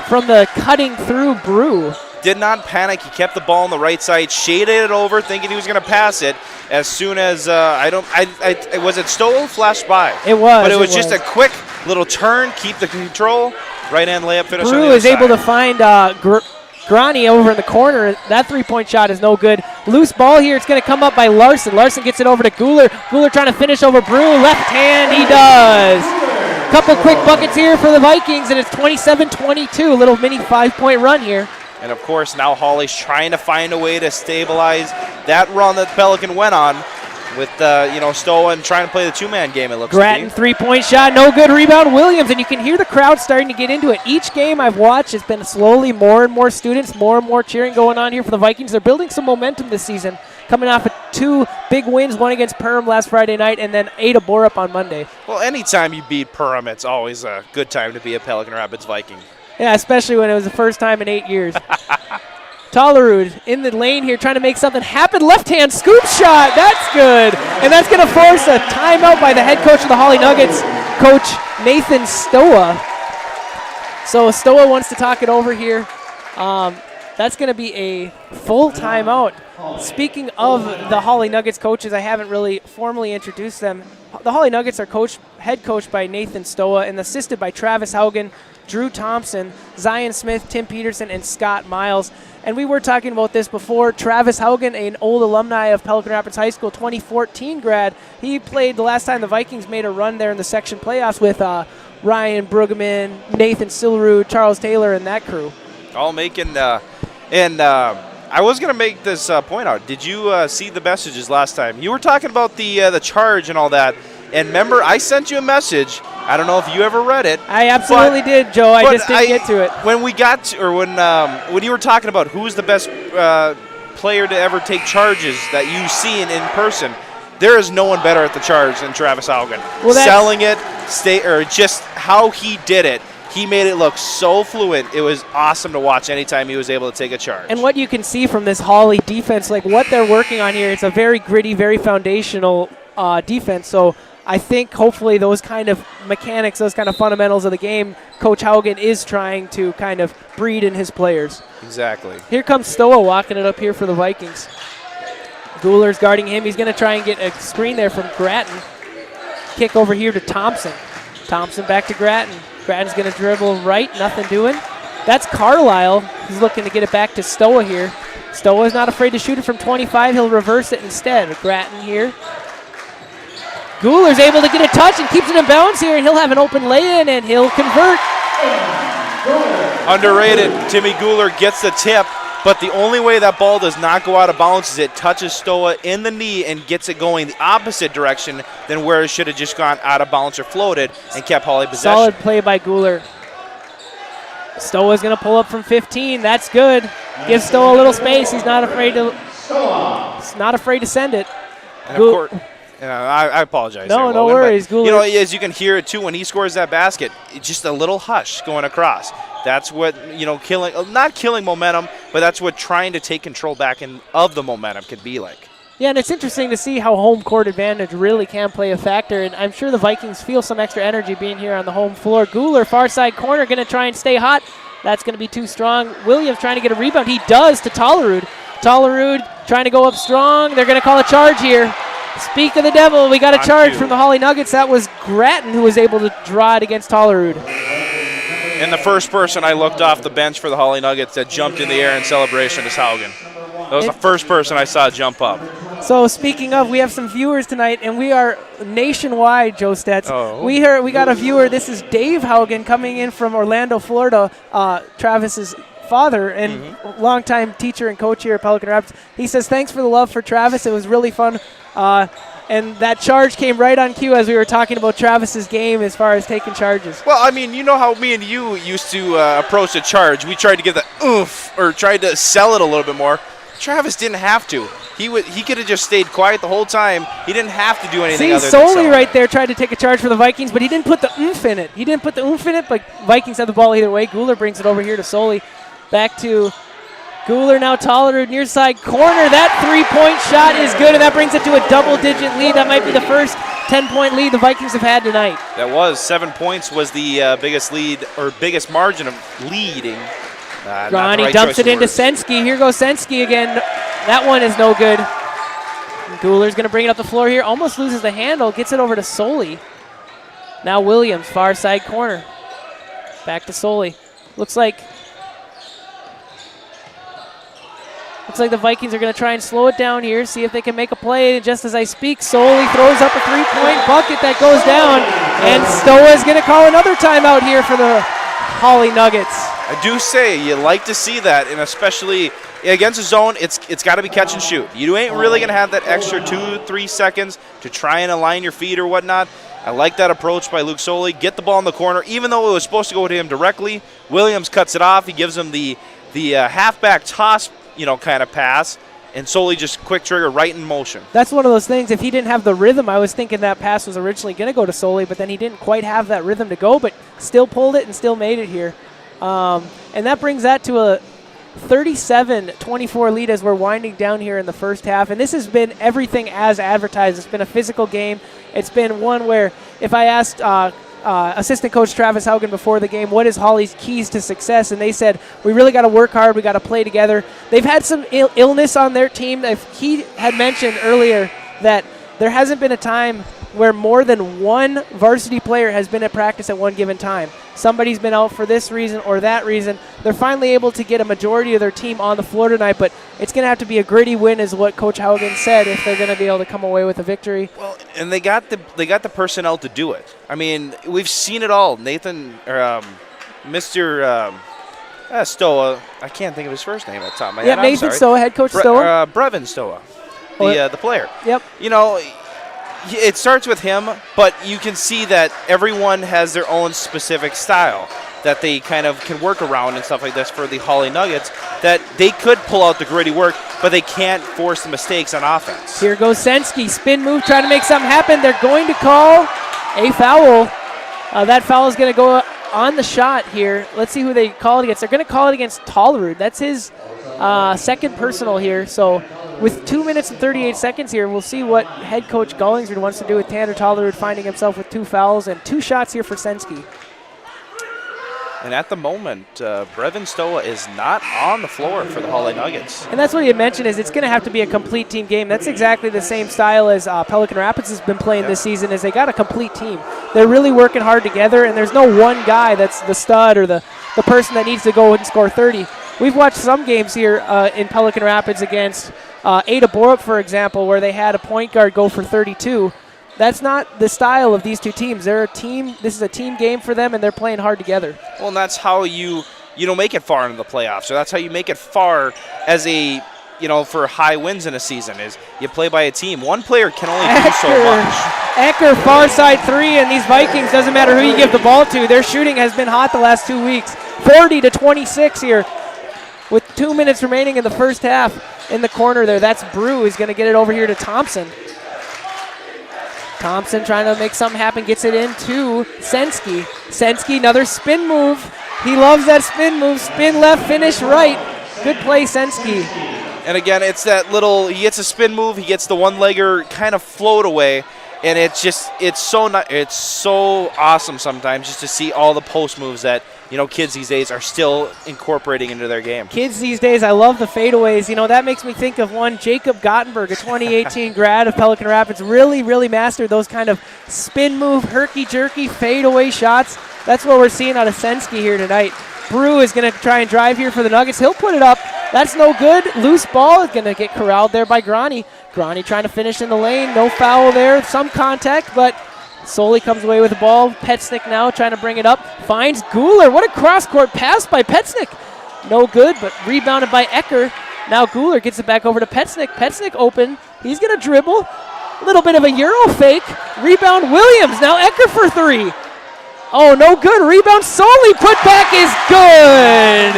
from the cutting through Brew. Did not panic. He kept the ball on the right side, shaded it over, thinking he was going to pass it. As soon as was it Stoll flashed by? It was. But it was just a quick little turn, keep the control, right hand layup finish. Brew is able to find Grani over in the corner. That 3-point shot is no good. Loose ball here. It's going to come up by Larson. Larson gets it over to Guler. Guler trying to finish over Brew. Left hand, he does. Couple quick buckets here for the Vikings, and it's 27-22. A little mini 5-point run here. And, of course, now Hawley's trying to find a way to stabilize that run that Pelican went on with, Stoa and trying to play the 2-man game, it looks like. Grattan, 3-point shot, no good. Rebound, Williams, and you can hear the crowd starting to get into it. Each game I've watched has been slowly more and more students, more and more cheering going on here for the Vikings. They're building some momentum this season, coming off of 2 big wins, one against Perham last Friday night and then Ada Borup on Monday. Well, anytime you beat Perham, it's always a good time to be a Pelican Rapids Viking. Yeah, especially when it was the first time in 8 years. Tollerud in the lane here trying to make something happen. Left-hand scoop shot. That's good. And that's going to force a timeout by the head coach of the Hawley Nuggets, Coach Nathan Stoa. So Stoa wants to talk it over here. That's going to be a full timeout. Speaking of the Hawley Nuggets coaches, I haven't really formally introduced them. The Hawley Nuggets are head coached by Nathan Stoa and assisted by Travis Haugen, Drew Thompson, Zion Smith, Tim Peterson, and Scott Miles. And we were talking about this before. Travis Haugen, an old alumni of Pelican Rapids High School, 2014 grad. He played the last time the Vikings made a run there in the section playoffs with Ryan Brueggemann, Nathan Sillerud, Charles Taylor, and that crew. All making I was going to make this point out. Did you see the messages last time? You were talking about the charge and all that. And remember, I sent you a message. I don't know if you ever read it. I absolutely did, Joe. I just didn't get to it. When we got to, or when you were talking about who's the best player to ever take charges that you see in person, there is no one better at the charge than Travis Haugen. Well, selling it, just how he did it. He made it look so fluid. It was awesome to watch anytime he was able to take a charge. And what you can see from this Hawley defense, like what they're working on here, it's a very gritty, very foundational defense. So I think hopefully those kind of mechanics, those kind of fundamentals of the game, Coach Haugen is trying to kind of breed in his players. Exactly. Here comes Stoa walking it up here for the Vikings. Guler's guarding him. He's going to try and get a screen there from Grattan. Kick over here to Thompson. Thompson back to Grattan. Grattan's going to dribble right, nothing doing. That's Carlisle. He's looking to get it back to Stoa here. Stoa's not afraid to shoot it from 25. He'll reverse it instead. Grattan here. Guler's able to get a touch and keeps it in bounds here, and he'll have an open lay-in, and he'll convert. Underrated. Timmy Guler gets the tip, but the only way that ball does not go out of bounds is it touches Stoa in the knee and gets it going the opposite direction than where it should have just gone out of bounds or floated and kept Hawley possession. Solid play by Guler. Stoa's going to pull up from 15. That's good. Gives Stoa a little space. He's not afraid to send it. And of course, I apologize. No, there, no worries. But, you know, as you can hear it too, when he scores that basket, it's just a little hush going across. That's what, not killing momentum, but that's what trying to take control back of the momentum could be like. Yeah, and it's interesting to see how home court advantage really can play a factor, and I'm sure the Vikings feel some extra energy being here on the home floor. Guler, far side corner, going to try and stay hot. That's going to be too strong. Williams trying to get a rebound. He does to Tollerud. Tollerud trying to go up strong. They're going to call a charge here. Speak of the devil, we got a charge from the Hawley Nuggets. That was Grattan who was able to draw it against Tollerud. And the first person I looked off the bench for the Hawley Nuggets that jumped in the air in celebration is Haugen. That was the first person I saw jump up. So speaking of, we have some viewers tonight, and we are nationwide, Joe Stetz. Oh. We got a viewer. This is Dave Haugen coming in from Orlando, Florida, Travis's father and longtime teacher and coach here at Pelican Rapids. He says, thanks for the love for Travis. It was really fun. And that charge came right on cue as we were talking about Travis's game as far as taking charges. Well, I mean, you know how me and you used to approach a charge. We tried to give the oomph or tried to sell it a little bit more. Travis didn't have to. He could have just stayed quiet the whole time. He didn't have to do anything other than Solely right there tried to take a charge for the Vikings, but he didn't put the oomph in it. But Vikings have the ball either way. Guler brings it over here to Soley. Back to Guler, now Tollerud, near side corner. That three-point shot is good, and that brings it to a double-digit lead. That might be the first 10-point lead the Vikings have had tonight. That was 7 points was the biggest lead or biggest margin of leading. Ronnie dumps it into Sensky. Here goes Sensky again. That one is no good. Guler's going to bring it up the floor here. Almost loses the handle. Gets it over to Soley. Now Williams, far side corner. Back to Soley. Looks like the Vikings are going to try and slow it down here, see if they can make a play. Just as I speak, Soley throws up a three-point bucket that goes down, and Stoa is going to call another timeout here for the Hawley Nuggets. I do say you like to see that, and especially against a zone, it's got to be catch and shoot. You ain't really going to have that extra 2-3 seconds to try and align your feet or whatnot. I like that approach by Luke Soley. Get the ball in the corner. Even though it was supposed to go to him directly, Williams cuts it off. He gives him the halfback toss, kind of pass, and Solely just quick trigger right in motion. That's one of those things. If he didn't have the rhythm, I was thinking that pass was originally going to go to Soley, but then he didn't quite have that rhythm to go, but still pulled it and still made it here. And that brings that to 37-24 lead as we're winding down here in the first half. And this has been everything as advertised. It's been a physical game. It's been one where if I asked assistant coach Travis Haugen before the game, what is Hawley's keys to success? And they said, we really got to work hard. We got to play together. They've had some illness on their team. He had mentioned earlier that there hasn't been a time where more than one varsity player has been at practice at one given time. Somebody's been out for this reason or that reason. They're finally able to get a majority of their team on the floor tonight, but it's going to have to be a gritty win is what Coach Haugen said if they're going to be able to come away with a victory. Well, and they got the personnel to do it. I mean, we've seen it all. Mr. Stoa, I can't think of his first name at the top of my head. Nathan Stoa, head coach Stoa. Brevin Stoa, the player. Yep. You know, it starts with him, but you can see that everyone has their own specific style that they kind of can work around and stuff like this for the Hawley Nuggets, that they could pull out the gritty work, but they can't force the mistakes on offense. Here goes Sensky, spin move, trying to make something happen. They're going to call a foul. That foul is going to go on the shot here. Let's see who they call it against. They're going to call it against Tollerud. That's his second personal here. So with 2 minutes and 38 seconds here, we'll see what head coach Gollingsrud wants to do with Tanner Tollerud finding himself with 2 fouls and 2 shots here for Sensky. And at the moment, Brevin Stoa is not on the floor for the Hawley Nuggets. And that's what he had mentioned is it's going to have to be a complete team game. That's exactly the same style as Pelican Rapids has been playing this season is they got a complete team. They're really working hard together, and there's no one guy that's the stud or the person that needs to go and score 30. We've watched some games here in Pelican Rapids against Ada Borup, for example, where they had a point guard go for 32. That's not the style of these two teams. They're a team. This is a team game for them, and they're playing hard together. Well, and that's how you make it far into the playoffs. So that's how you make it far as a, for high wins in a season is you play by a team. One player can only do so much. Ecker, far side 3, and these Vikings, doesn't matter who you give the ball to, their shooting has been hot the last 2 weeks. 40-26 here with 2 minutes remaining in the first half in the corner there. That's Brew. He's going to get it over here to Thompson. Thompson trying to make something happen, gets it into Sensky. Sensky, another spin move. He loves that spin move. Spin left, finish right. Good play, Sensky. And again, it's that little, he gets a spin move, he gets the one-legger kind of float away, and it's so awesome sometimes just to see all the post moves that, kids these days are still incorporating into their game. Kids these days, I love the fadeaways. That makes me think of one Jacob Gottenberg, a 2018 grad of Pelican Rapids, really, really mastered those kind of spin move, herky-jerky, fadeaway shots. That's what we're seeing out of Sensky here tonight. Brew is going to try and drive here for the Nuggets. He'll put it up. That's no good. Loose ball is going to get corralled there by Grani. Grani trying to finish in the lane. No foul there. Some contact, but Soley comes away with the ball. Petsnick now trying to bring it up. Finds Guler. What a cross-court pass by Petsnick. No good, but rebounded by Ecker. Now Guler gets it back over to Petsnick. Petsnick open. He's going to dribble. A little bit of a Euro fake. Rebound Williams. Now Ecker for 3. Oh, no good. Rebound Solely. Put back is good.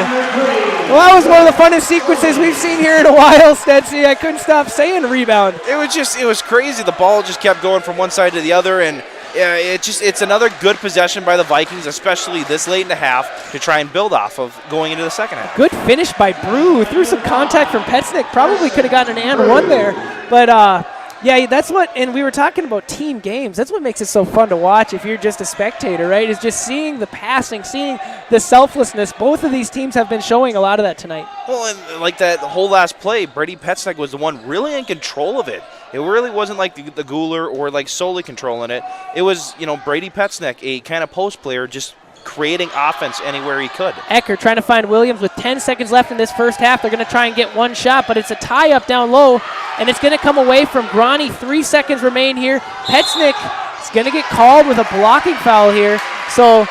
Well, that was one of the funnest sequences we've seen here in a while, Stetsy. I couldn't stop saying rebound. It was crazy. The ball just kept going from one side to the other, and it's another good possession by the Vikings, especially this late in the half, to try and build off of going into the second half. Good finish by Brew. Through some contact from Petsnick. Probably could have gotten an and one there. But, yeah, that's what, and we were talking about team games. That's what makes it so fun to watch if you're just a spectator, right? Is just seeing the passing, seeing the selflessness. Both of these teams have been showing a lot of that tonight. Well, and like that whole last play, Brady Petsnick was the one really in control of it. It really wasn't like the Guler or like solely controlling it. It was, Brady Petsnick, a kind of post player, just creating offense anywhere he could. Ecker trying to find Williams with 10 seconds left in this first half. They're going to try and get one shot, but it's a tie-up down low, and it's going to come away from Grani. 3 seconds remain here. Petsnick is going to get called with a blocking foul here. So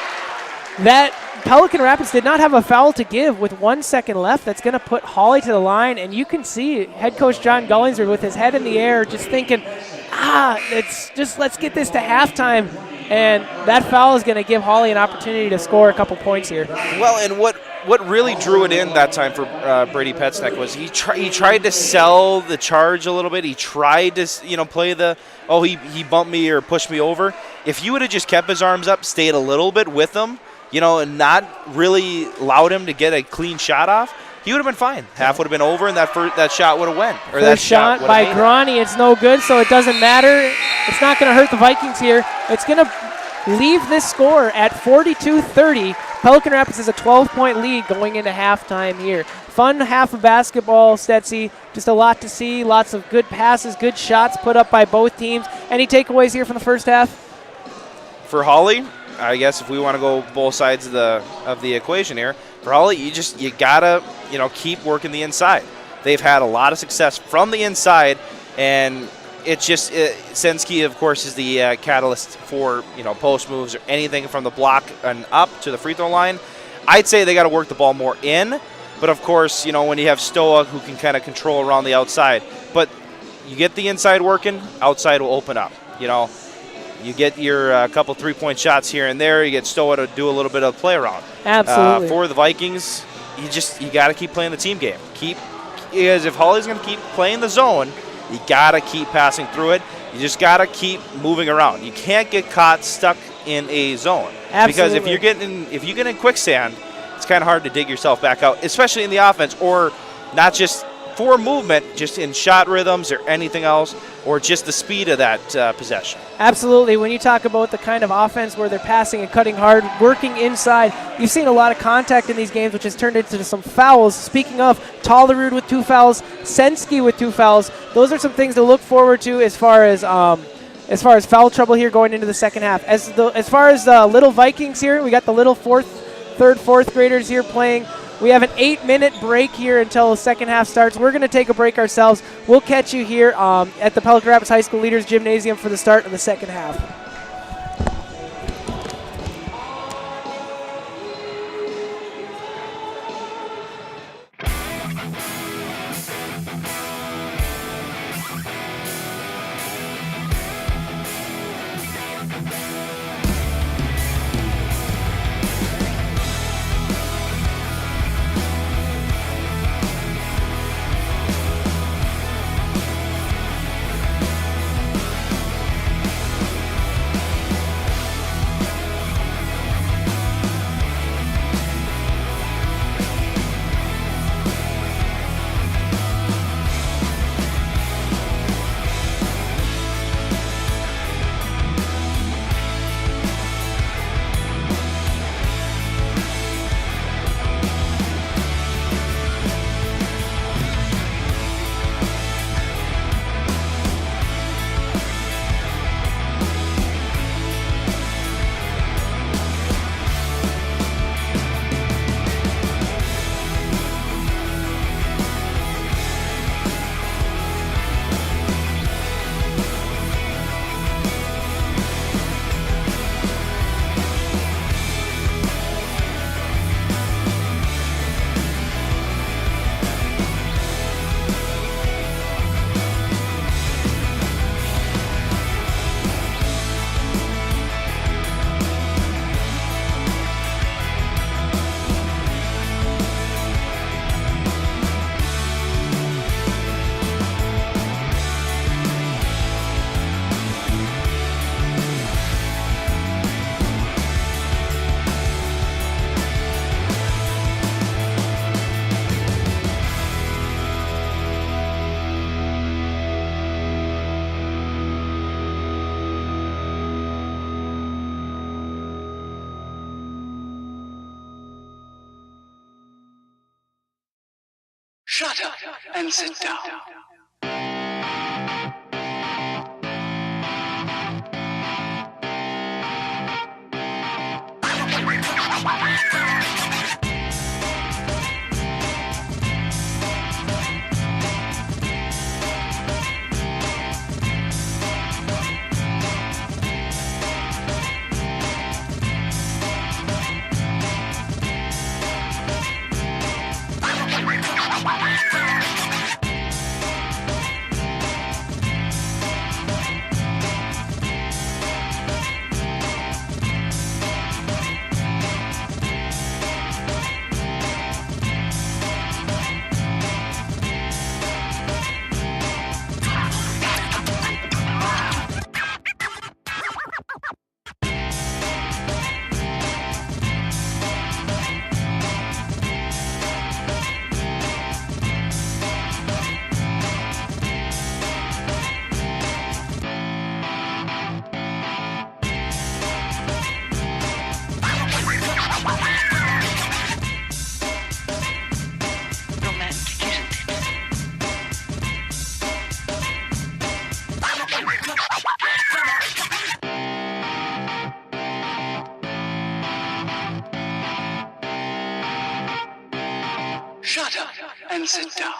that Pelican Rapids did not have a foul to give with 1 second left. That's going to put Hawley to the line, and you can see head coach John Gollingsrud with his head in the air just thinking, let's get this to halftime. And that foul is going to give Hawley an opportunity to score a couple points here. Well, and what really drew it in that time for Brady Petsnick was he tried to sell the charge a little bit. He tried to play the he bumped me or pushed me over. If you would have just kept his arms up, stayed a little bit with him, and not really allowed him to get a clean shot off, he would have been fine. Half would have been over, and that shot would have went. Or First that shot would by have made it. Groney. It's no good, so it doesn't matter. It's not going to hurt the Vikings here. It's going to leave this score at 42-30. Pelican Rapids has a 12-point lead going into halftime here. Fun half of basketball, Stetsy. Just a lot to see. Lots of good passes, good shots put up by both teams. Any takeaways here from the first half? For Hawley, I guess if we want to go both sides of the equation here, for Hawley, you gotta keep working the inside. They've had a lot of success from the inside, and it's just Sensky, of course, is the catalyst for post moves or anything from the block and up to the free throw line. I'd say they got to work the ball more in, but of course, when you have Stoa who can kind of control around the outside, but you get the inside working, outside will open up. You get your couple 3-point shots here and there. You get Stoa to do a little bit of play around. Absolutely. For the Vikings, you got to keep playing the team game. Because if Hawley's going to keep playing the zone, you got to keep passing through it. You just got to keep moving around. You can't get caught stuck in a zone. Absolutely. Because if you get in quicksand, it's kind of hard to dig yourself back out, especially in the offense, or not just for movement, just in shot rhythms or anything else, or just the speed of that possession. Absolutely. When you talk about the kind of offense where they're passing and cutting hard, working inside, you've seen a lot of contact in these games, which has turned into some fouls. Speaking of, Tollerud with 2 fouls, Sensky with 2 fouls. Those are some things to look forward to as far as foul trouble here going into the second half. As far as the little Vikings here, we got the little third, fourth graders here playing. We have an 8-minute break here until the second half starts. We're going to take a break ourselves. We'll catch you here at the Pelican Rapids High School Leaders Gymnasium for the start of the second half. Shut up and sit down. and sit down.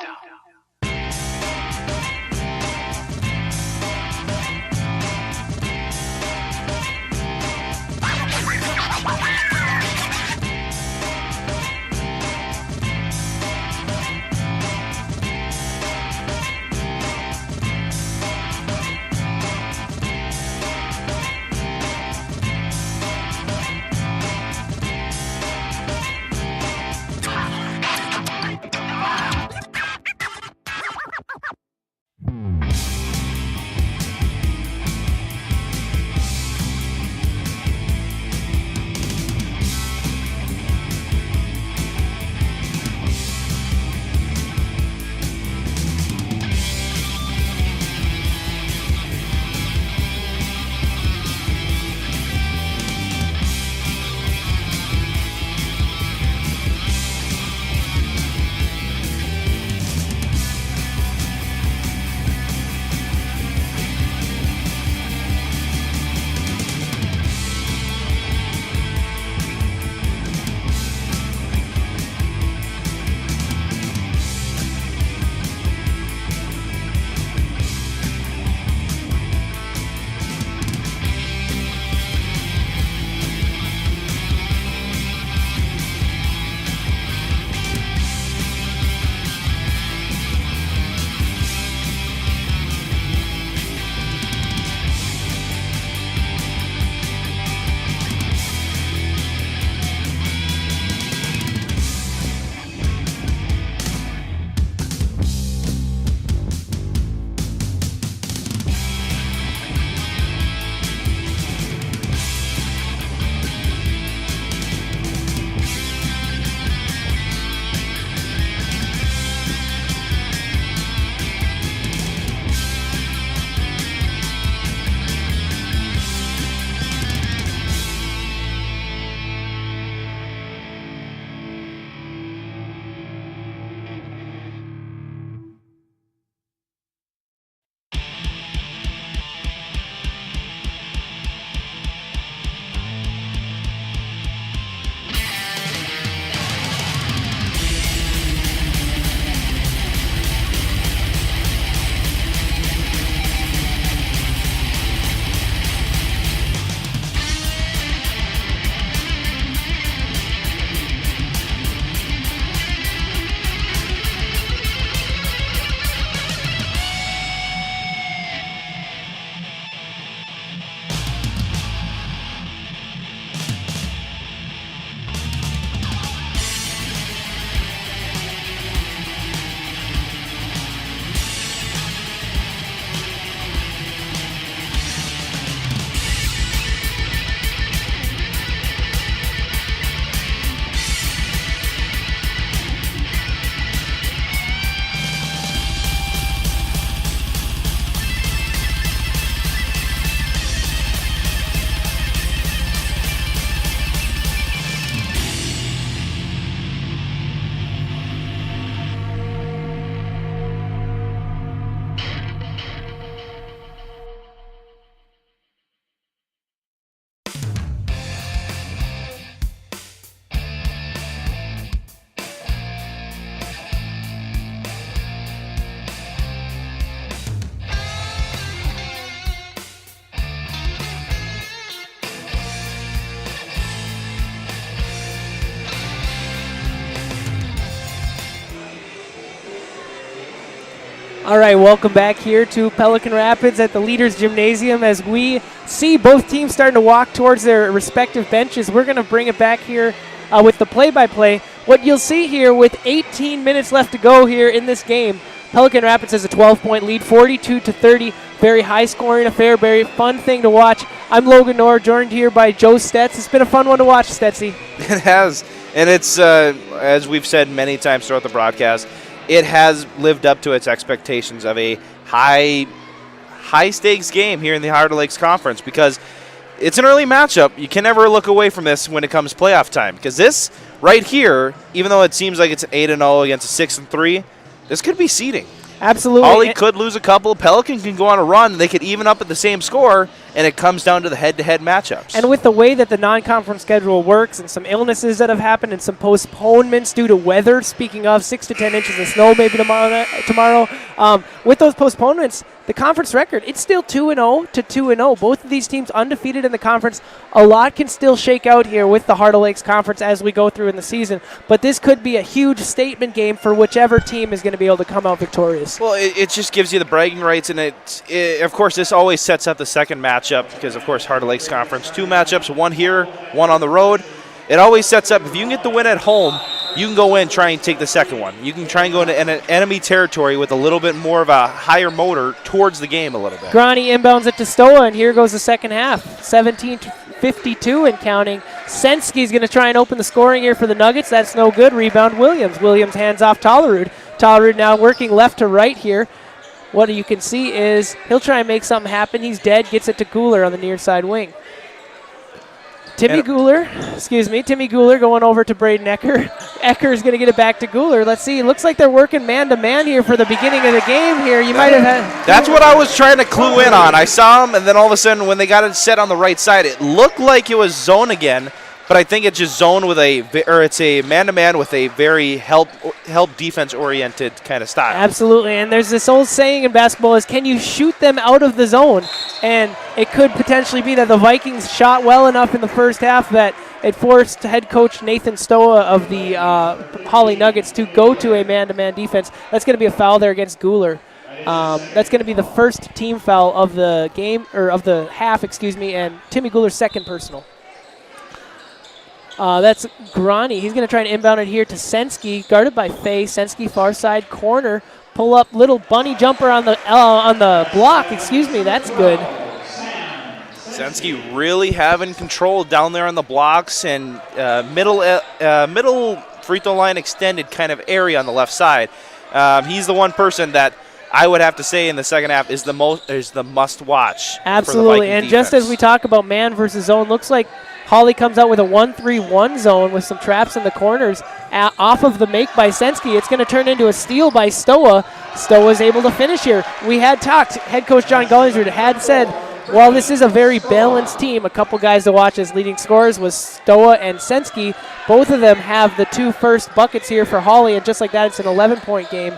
All right, welcome back here to Pelican Rapids at the Leaders Gymnasium as we see both teams starting to walk towards their respective benches. We're going to bring it back here with the play-by-play. What you'll see here with 18 minutes left to go here in this game, Pelican Rapids has a 12-point lead, 42-30. Very high-scoring affair, very fun thing to watch. I'm Logan Orr, joined here by Joe Stetz. It's been a fun one to watch, Stetzy. It has, and it's, as we've said many times throughout the broadcast, it has lived up to its expectations of a high-stakes game here in the Heart of Lakes Conference because it's an early matchup. You can never look away from this when it comes playoff time because this right here, even though it seems like it's an 8-0 against a 6-3, this could be seeding. Absolutely. Hawley could lose a couple. Pelican can go on a run. They could even up at the same score, and it comes down to the head-to-head matchups. And with the way that the non-conference schedule works and some illnesses that have happened and some postponements due to weather, speaking of 6 to 10 inches of snow maybe tomorrow, with those postponements, the conference record, it's still 2-0 to 2-0. Both of these teams undefeated in the conference. A lot can still shake out here with the Heart of Lakes Conference as we go through in the season, but this could be a huge statement game for whichever team is going to be able to come out victorious. Well, it just gives you the bragging rights, and of course, this always sets up the second matchup because, of course, Heart of Lakes Conference, 2 matchups, 1 here, 1 on the road. It always sets up, if you can get the win at home, you can go in, try and take the second one. You can try and go into enemy territory with a little bit more of a higher motor towards the game a little bit. Groney inbounds it to Stoa, and here goes the second half. 17-52 and counting. Sensky's going to try and open the scoring here for the Nuggets. That's no good. Rebound Williams. Williams hands off Tollerud. Tollerud now working left to right here. What you can see is he'll try and make something happen. He's dead. Gets it to Guler on the near side wing. Timmy Guler going over to Braden Ecker. Ecker's going to get it back to Guler. Let's see. It looks like they're working man-to-man here for the beginning of the game here. You might have had... That's what I was trying to clue in on. I saw him, and then all of a sudden when they got it set on the right side, it looked like it was zone again, but I think it's just zone with it's a man-to-man with a very help defense-oriented kind of style. Absolutely, and there's this old saying in basketball is, can you shoot them out of the zone? And it could potentially be that the Vikings shot well enough in the first half that it forced head coach Nathan Stoa of the Hawley Nuggets to go to a man-to-man defense. That's going to be a foul there against Guler. That's going to be the first team foul of the game, or of the half, and Timmy Guler's second personal. That's Groney. He's going to try and inbound it here to Sensky, guarded by Fay. Sensky far side corner, pull up, little bunny jumper on the block. That's good. Sensky really having control down there on the blocks and middle free throw line extended kind of area on the left side. He's the one person that I would have to say in the second half is the must watch. Absolutely, and just as we talk about man versus zone, looks like Hawley comes out with a 1-3-1 zone with some traps in the corners off of the make by Sensky. It's going to turn into a steal by Stoa. Stoa's able to finish here. We had talked, head coach John Gullinger had said, while this is a very balanced team, a couple guys to watch as leading scorers was Stoa and Sensky. Both of them have the 2 first buckets here for Hawley, and just like that, it's an 11-point game.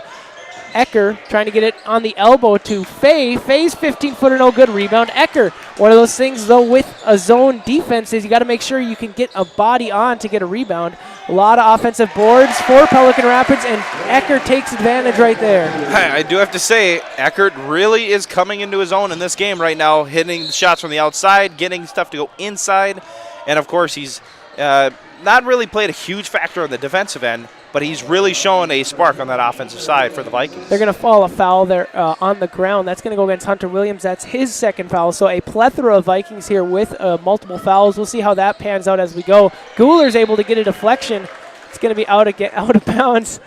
Ecker trying to get it on the elbow to Fay. Fay's 15-footer, no good. Rebound, Ecker. One of those things, though, with a zone defense is you got to make sure you can get a body on to get a rebound. A lot of offensive boards for Pelican Rapids, and Ecker takes advantage right there. I do have to say, Eckert really is coming into his own in this game right now, hitting the shots from the outside, getting stuff to go inside, and, of course, he's not really played a huge factor on the defensive end, but he's really shown a spark on that offensive side for the Vikings. They're going to fall a foul there on the ground. That's going to go against Hunter Williams. That's his second foul. So a plethora of Vikings here with multiple fouls. We'll see how that pans out as we go. Guler's able to get a deflection. It's going to be out of bounds.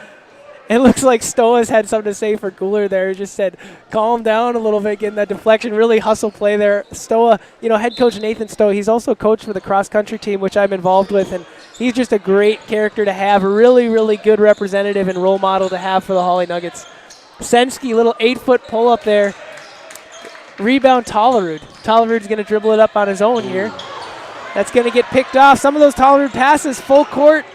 It looks like Stoa's had something to say for Guler there. He just said, calm down a little bit, getting that deflection. Really hustle play there. Stoa, head coach Nathan Stoa, he's also coached for the cross-country team, which I'm involved with, and he's just a great character to have, a really, really good representative and role model to have for the Hawley Nuggets. Sensky, little 8-foot pull-up there. Rebound, Tollerud. Tollerud's going to dribble it up on his own here. That's going to get picked off. Some of those Tollerud passes, full court.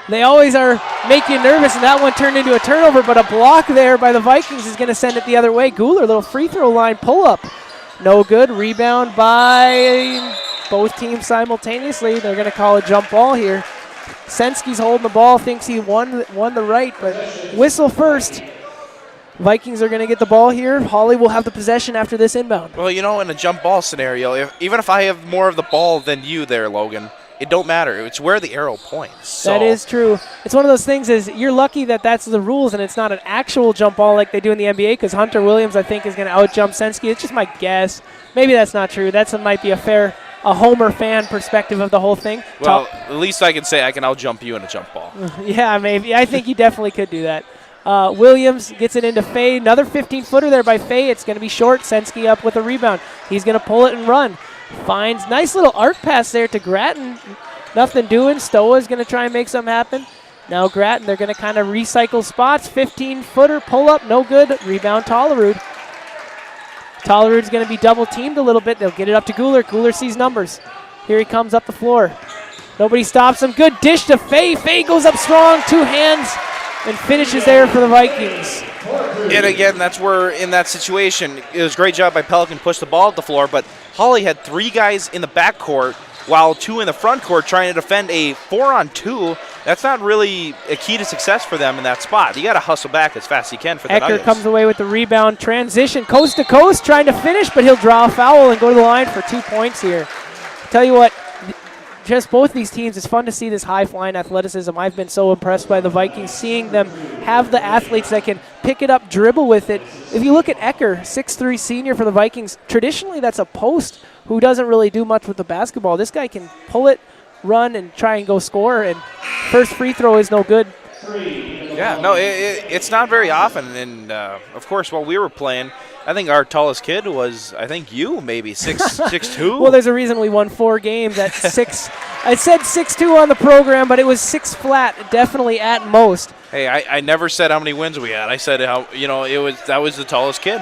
They always are making you nervous, and that one turned into a turnover, but a block there by the Vikings is going to send it the other way. Guler, little free throw line pull-up. No good. Rebound by both teams simultaneously. They're going to call a jump ball here. Sensky's holding the ball, thinks he won the right, but whistle first. Vikings are going to get the ball here. Hawley will have the possession after this inbound. Well, in a jump ball scenario, even if I have more of the ball than you there, Logan, it don't matter. It's where the arrow points. So. That is true. It's one of those things is you're lucky that that's the rules and it's not an actual jump ball like they do in the NBA, because Hunter Williams, I think, is going to out-jump Sensky. It's just my guess. Maybe that's not true. That might be a Homer fan perspective of the whole thing. Well, at least I can say I can out-jump you in a jump ball. Yeah, maybe. I think you definitely could do that. Williams gets it into Fay. Another 15-footer there by Fay. It's going to be short. Sensky up with a rebound. He's going to pull it and run. Finds nice little arc pass there to Grattan. Nothing doing. Stoa is going to try and make something happen. Now Grattan, they're going to kind of recycle spots. 15-footer pull-up, no good. Rebound, Tollerud. Tollerud's going to be double-teamed a little bit. They'll get it up to Guler. Guler sees numbers. Here he comes up the floor. Nobody stops him. Good dish to Faye. Faye goes up strong, 2 hands, and finishes there for the Vikings. And again, that's where in that situation, it was a great job by Pelican to push the ball at the floor, but Hawley had 3 guys in the backcourt while 2 in the front court trying to defend a 4-on-2. That's not really a key to success for them in that spot. You got to hustle back as fast as you can for the Ecker Nuggets. comes away with the rebound. Transition, coast to coast, trying to finish, but he'll draw a foul and go to the line for 2 points here. Tell you what, just both these teams, it's fun to see this high-flying athleticism. I've been so impressed by the Vikings, seeing them have the athletes that can pick it up, dribble with it. If you look at Ecker, 6'3" senior for the Vikings, traditionally that's a post who doesn't really do much with the basketball. This guy can pull it, run, and try and go score, and first free throw is no good. Yeah, no, it's not very often. And, of course, while we were playing, I think our tallest kid was, I think you, maybe 6'2". Well, there's a reason we won 4 games at 6. I said 6'2" on the program, but it was 6 flat, definitely at most. Hey, I never said how many wins we had. I said how that was the tallest kid.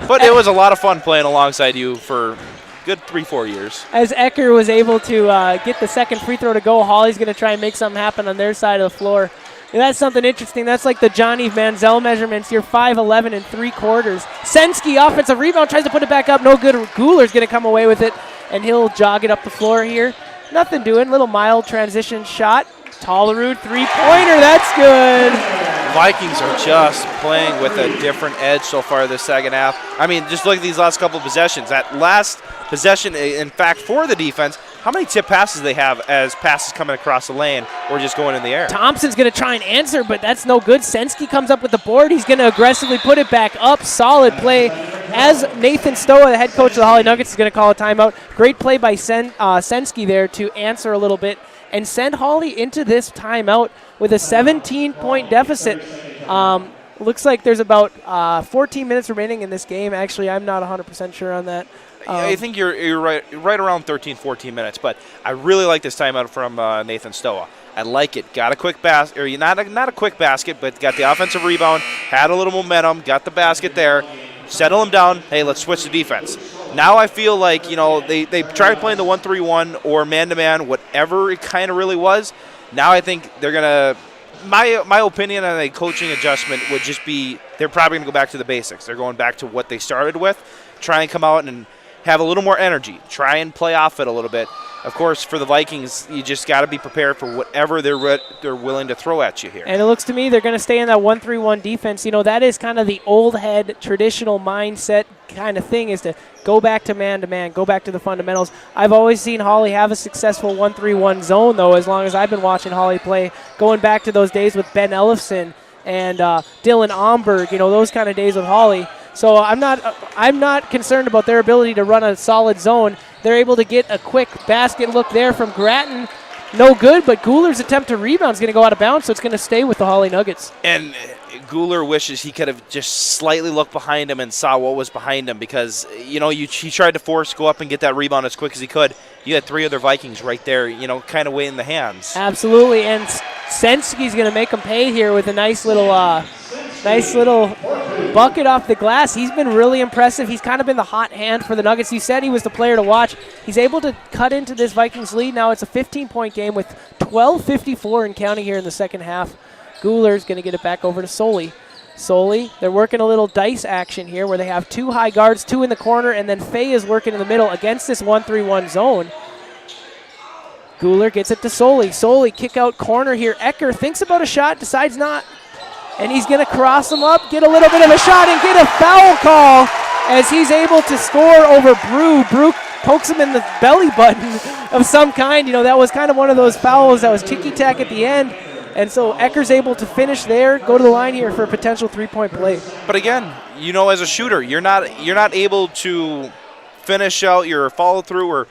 But it was a lot of fun playing alongside you for good 3-4 years. As Ecker was able to get the second free throw to go, Hawley's going to try and make something happen on their side of the floor. And that's something interesting. That's like the Johnny Manziel measurements. You're 5'11" and 3/4. Sensky, offensive rebound, tries to put it back up. No good. Guler's going to come away with it, and he'll jog it up the floor here. Nothing doing. Little mild transition shot. Tollerud, 3-pointer. That's good. Vikings are just playing with a different edge so far this second half. I mean, just look at these last couple of possessions. That last possession, in fact, for the defense, how many tip passes they have as passes coming across the lane or just going in the air? Thompson's going to try and answer, but that's no good. Sensky comes up with the board. He's going to aggressively put it back up. Solid play as Nathan Stoa, the head coach of the Hawley Nuggets, is going to call a timeout. Great play by Sensky there to answer a little bit and send Hawley into this timeout with a 17-point deficit. Looks like there's about 14 minutes remaining in this game. Actually, I'm not 100% sure on that. I think you're right around 13, 14 minutes, but I really like this timeout from Nathan Stoa. I like it. Got a quick basket, or not a quick basket, but got the offensive rebound, had a little momentum, got the basket there, settle him down. Hey, let's switch to defense. Now I feel like, they tried playing the 1-3-1 or man-to-man, whatever it kind of really was. Now I think they're going to – my opinion on a coaching adjustment would just be they're probably going to go back to the basics. They're going back to what they started with, try and come out and have a little more energy, try and play off it a little bit. Of course, for the Vikings, you just got to be prepared for whatever they're willing to throw at you here. And it looks to me they're going to stay in that 1-3-1 defense. That is kind of the old head traditional mindset kind of thing, is to go back to man-to-man, go back to the fundamentals. I've always seen Hawley have a successful 1-3-1 zone, though, as long as I've been watching Hawley play, going back to those days with Ben Ellefson and Dylan Omberg, those kind of days with Hawley. So I'm not concerned about their ability to run a solid zone. They're able to get a quick basket look there from Grattan. No good, but Guler's attempt to rebound is going to go out of bounds, so it's going to stay with the Hawley Nuggets. And Guler wishes he could have just slightly looked behind him and saw what was behind him, because, he tried to go up and get that rebound as quick as he could. You had 3 other Vikings right there, kind of way in the hands. Absolutely, and Sensky's going to make him pay here with a nice little bucket off the glass. He's been really impressive. He's kind of been the hot hand for the Nuggets. You said he was the player to watch. He's able to cut into this Vikings lead. Now it's a 15-point game with 12:54 and counting here in the second half. Guler's going to get it back over to Soley. Soley, they're working a little dice action here where they have 2 high guards, 2 in the corner, and then Faye is working in the middle against this 1-3-1 zone. Guler gets it to Soley. Soley, kick out corner here. Ecker thinks about a shot, decides not. And he's going to cross him up, get a little bit of a shot, and get a foul call as he's able to score over Brew. Brew pokes him in the belly button of some kind. That was kind of one of those fouls that was ticky-tack at the end. And so Ecker's able to finish there, go to the line here for a potential 3-point play. But again, as a shooter, you're not able to finish out your follow-through or,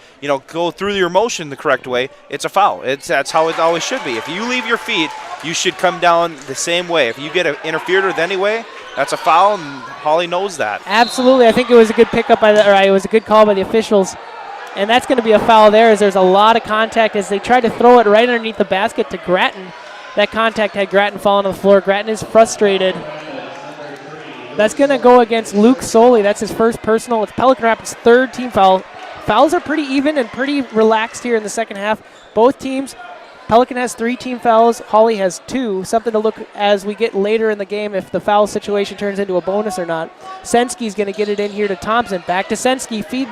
go through your motion the correct way. It's a foul. That's how it always should be. If you leave your feet, you should come down the same way. If you get interfered with anyway, that's a foul, and Hawley knows that. Absolutely. I think it was a good pickup it was a good call by the officials. And that's going to be a foul there, as there's a lot of contact as they try to throw it right underneath the basket to Grattan. That contact had Grattan falling on the floor. Grattan is frustrated. That's going to go against Luke Soley. That's his first personal. It's Pelican Rapids' third team foul. Fouls are pretty even and pretty relaxed here in the second half. Both teams, Pelican has 3 team fouls. Hawley has 2. Something to look as we get later in the game if the foul situation turns into a bonus or not. Sensky's going to get it in here to Thompson. Back to Sensky. Feed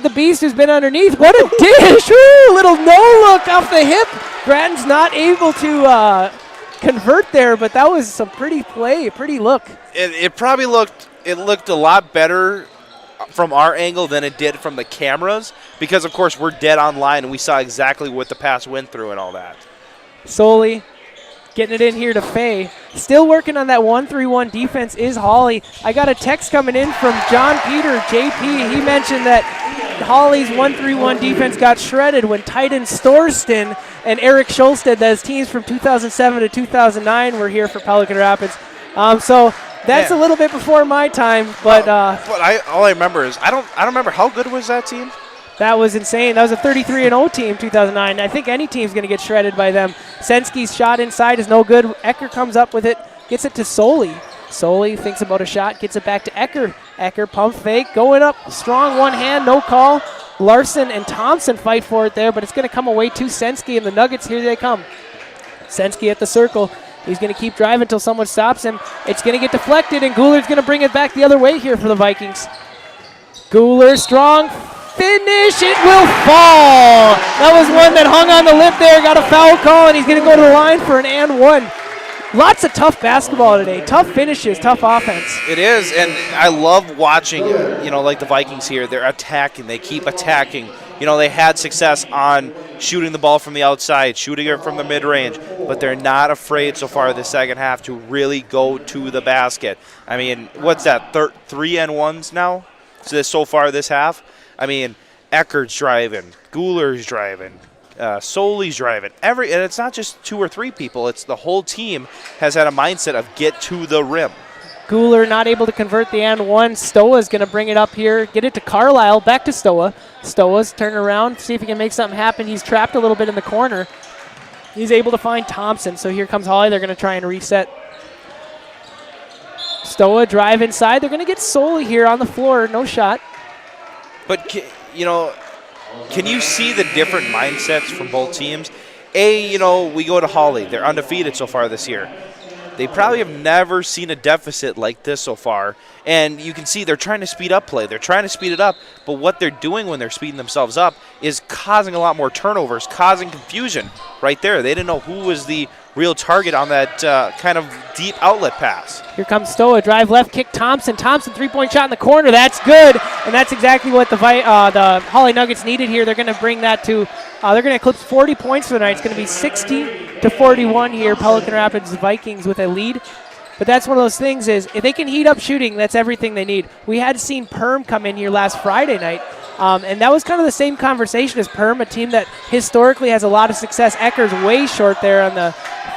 the beast who's been underneath. What a dish! Woo! Little no-look off the hip. Grattan's not able to convert there, but that was some pretty play, pretty look. It probably looked a lot better from our angle than it did from the cameras because, of course, we're dead online and we saw exactly what the pass went through and all that. Solely getting it in here to Faye. Still working on that 1-3-1 defense is Hawley. I got a text coming in from John Peter, JP. He mentioned that Hawley's 1-3-1 defense got shredded when Titan Storston and Eric Scholstad, those teams from 2007 to 2009, were here for Pelican Rapids. So that's a little bit before my time, but all I remember is I don't remember how good was that team. That was insane. That was a 33-0 team, 2009. I think any team's going to get shredded by them. Sensky's shot inside is no good. Ecker comes up with it, gets it to Soley. Soley thinks about a shot, gets it back to Ecker. Ecker pump fake, going up, strong one hand, no call. Larson and Thompson fight for it there, but it's going to come away to Sensky, and the Nuggets, here they come. Sensky at the circle. He's going to keep driving until someone stops him. It's going to get deflected, and Goulart's going to bring it back the other way here for the Vikings. Goulart, strong finish. It will fall. That was one that hung on the lip there, got a foul call, and he's going to go to the line for an and one. Lots of tough basketball today. Tough finishes, tough offense. It is, and I love watching, like the Vikings here. They're attacking. They keep attacking. They had success on shooting the ball from the outside, shooting it from the mid-range, but they're not afraid so far this second half to really go to the basket. I mean, what's that, 3 and 1s now so far this half? I mean, Eckert's driving, Goulart's driving, Soley's driving. And it's not just 2 or 3 people. It's the whole team has had a mindset of get to the rim. Goulart not able to convert the and one. Stoa's going to bring it up here, get it to Carlisle, back to Stoa. Stoa's turning around, see if he can make something happen. He's trapped a little bit in the corner. He's able to find Thompson, so here comes Hawley. They're going to try and reset. Stoa drive inside. They're going to get Soley here on the floor. No shot. But, can you see the different mindsets from both teams? We go to Hawley. They're undefeated so far this year. They probably have never seen a deficit like this so far. And you can see they're trying to speed up play. They're trying to speed it up. But what they're doing when they're speeding themselves up is causing a lot more turnovers, causing confusion right there. They didn't know who was the real target on that kind of deep outlet pass. Here comes Stoa. Drive left, kick Thompson. Thompson, three-point shot in the corner. That's good. And that's exactly what the Hawley Nuggets needed here. They're going to bring that to they're going to eclipse 40 points for the night. It's going to be 60-41 here. Pelican Rapids Vikings with a lead. But that's one of those things is if they can heat up shooting, that's everything they need. We had seen Perm come in here last Friday night. And that was kind of the same conversation as Perm, a team that historically has a lot of success. Ecker's way short there on the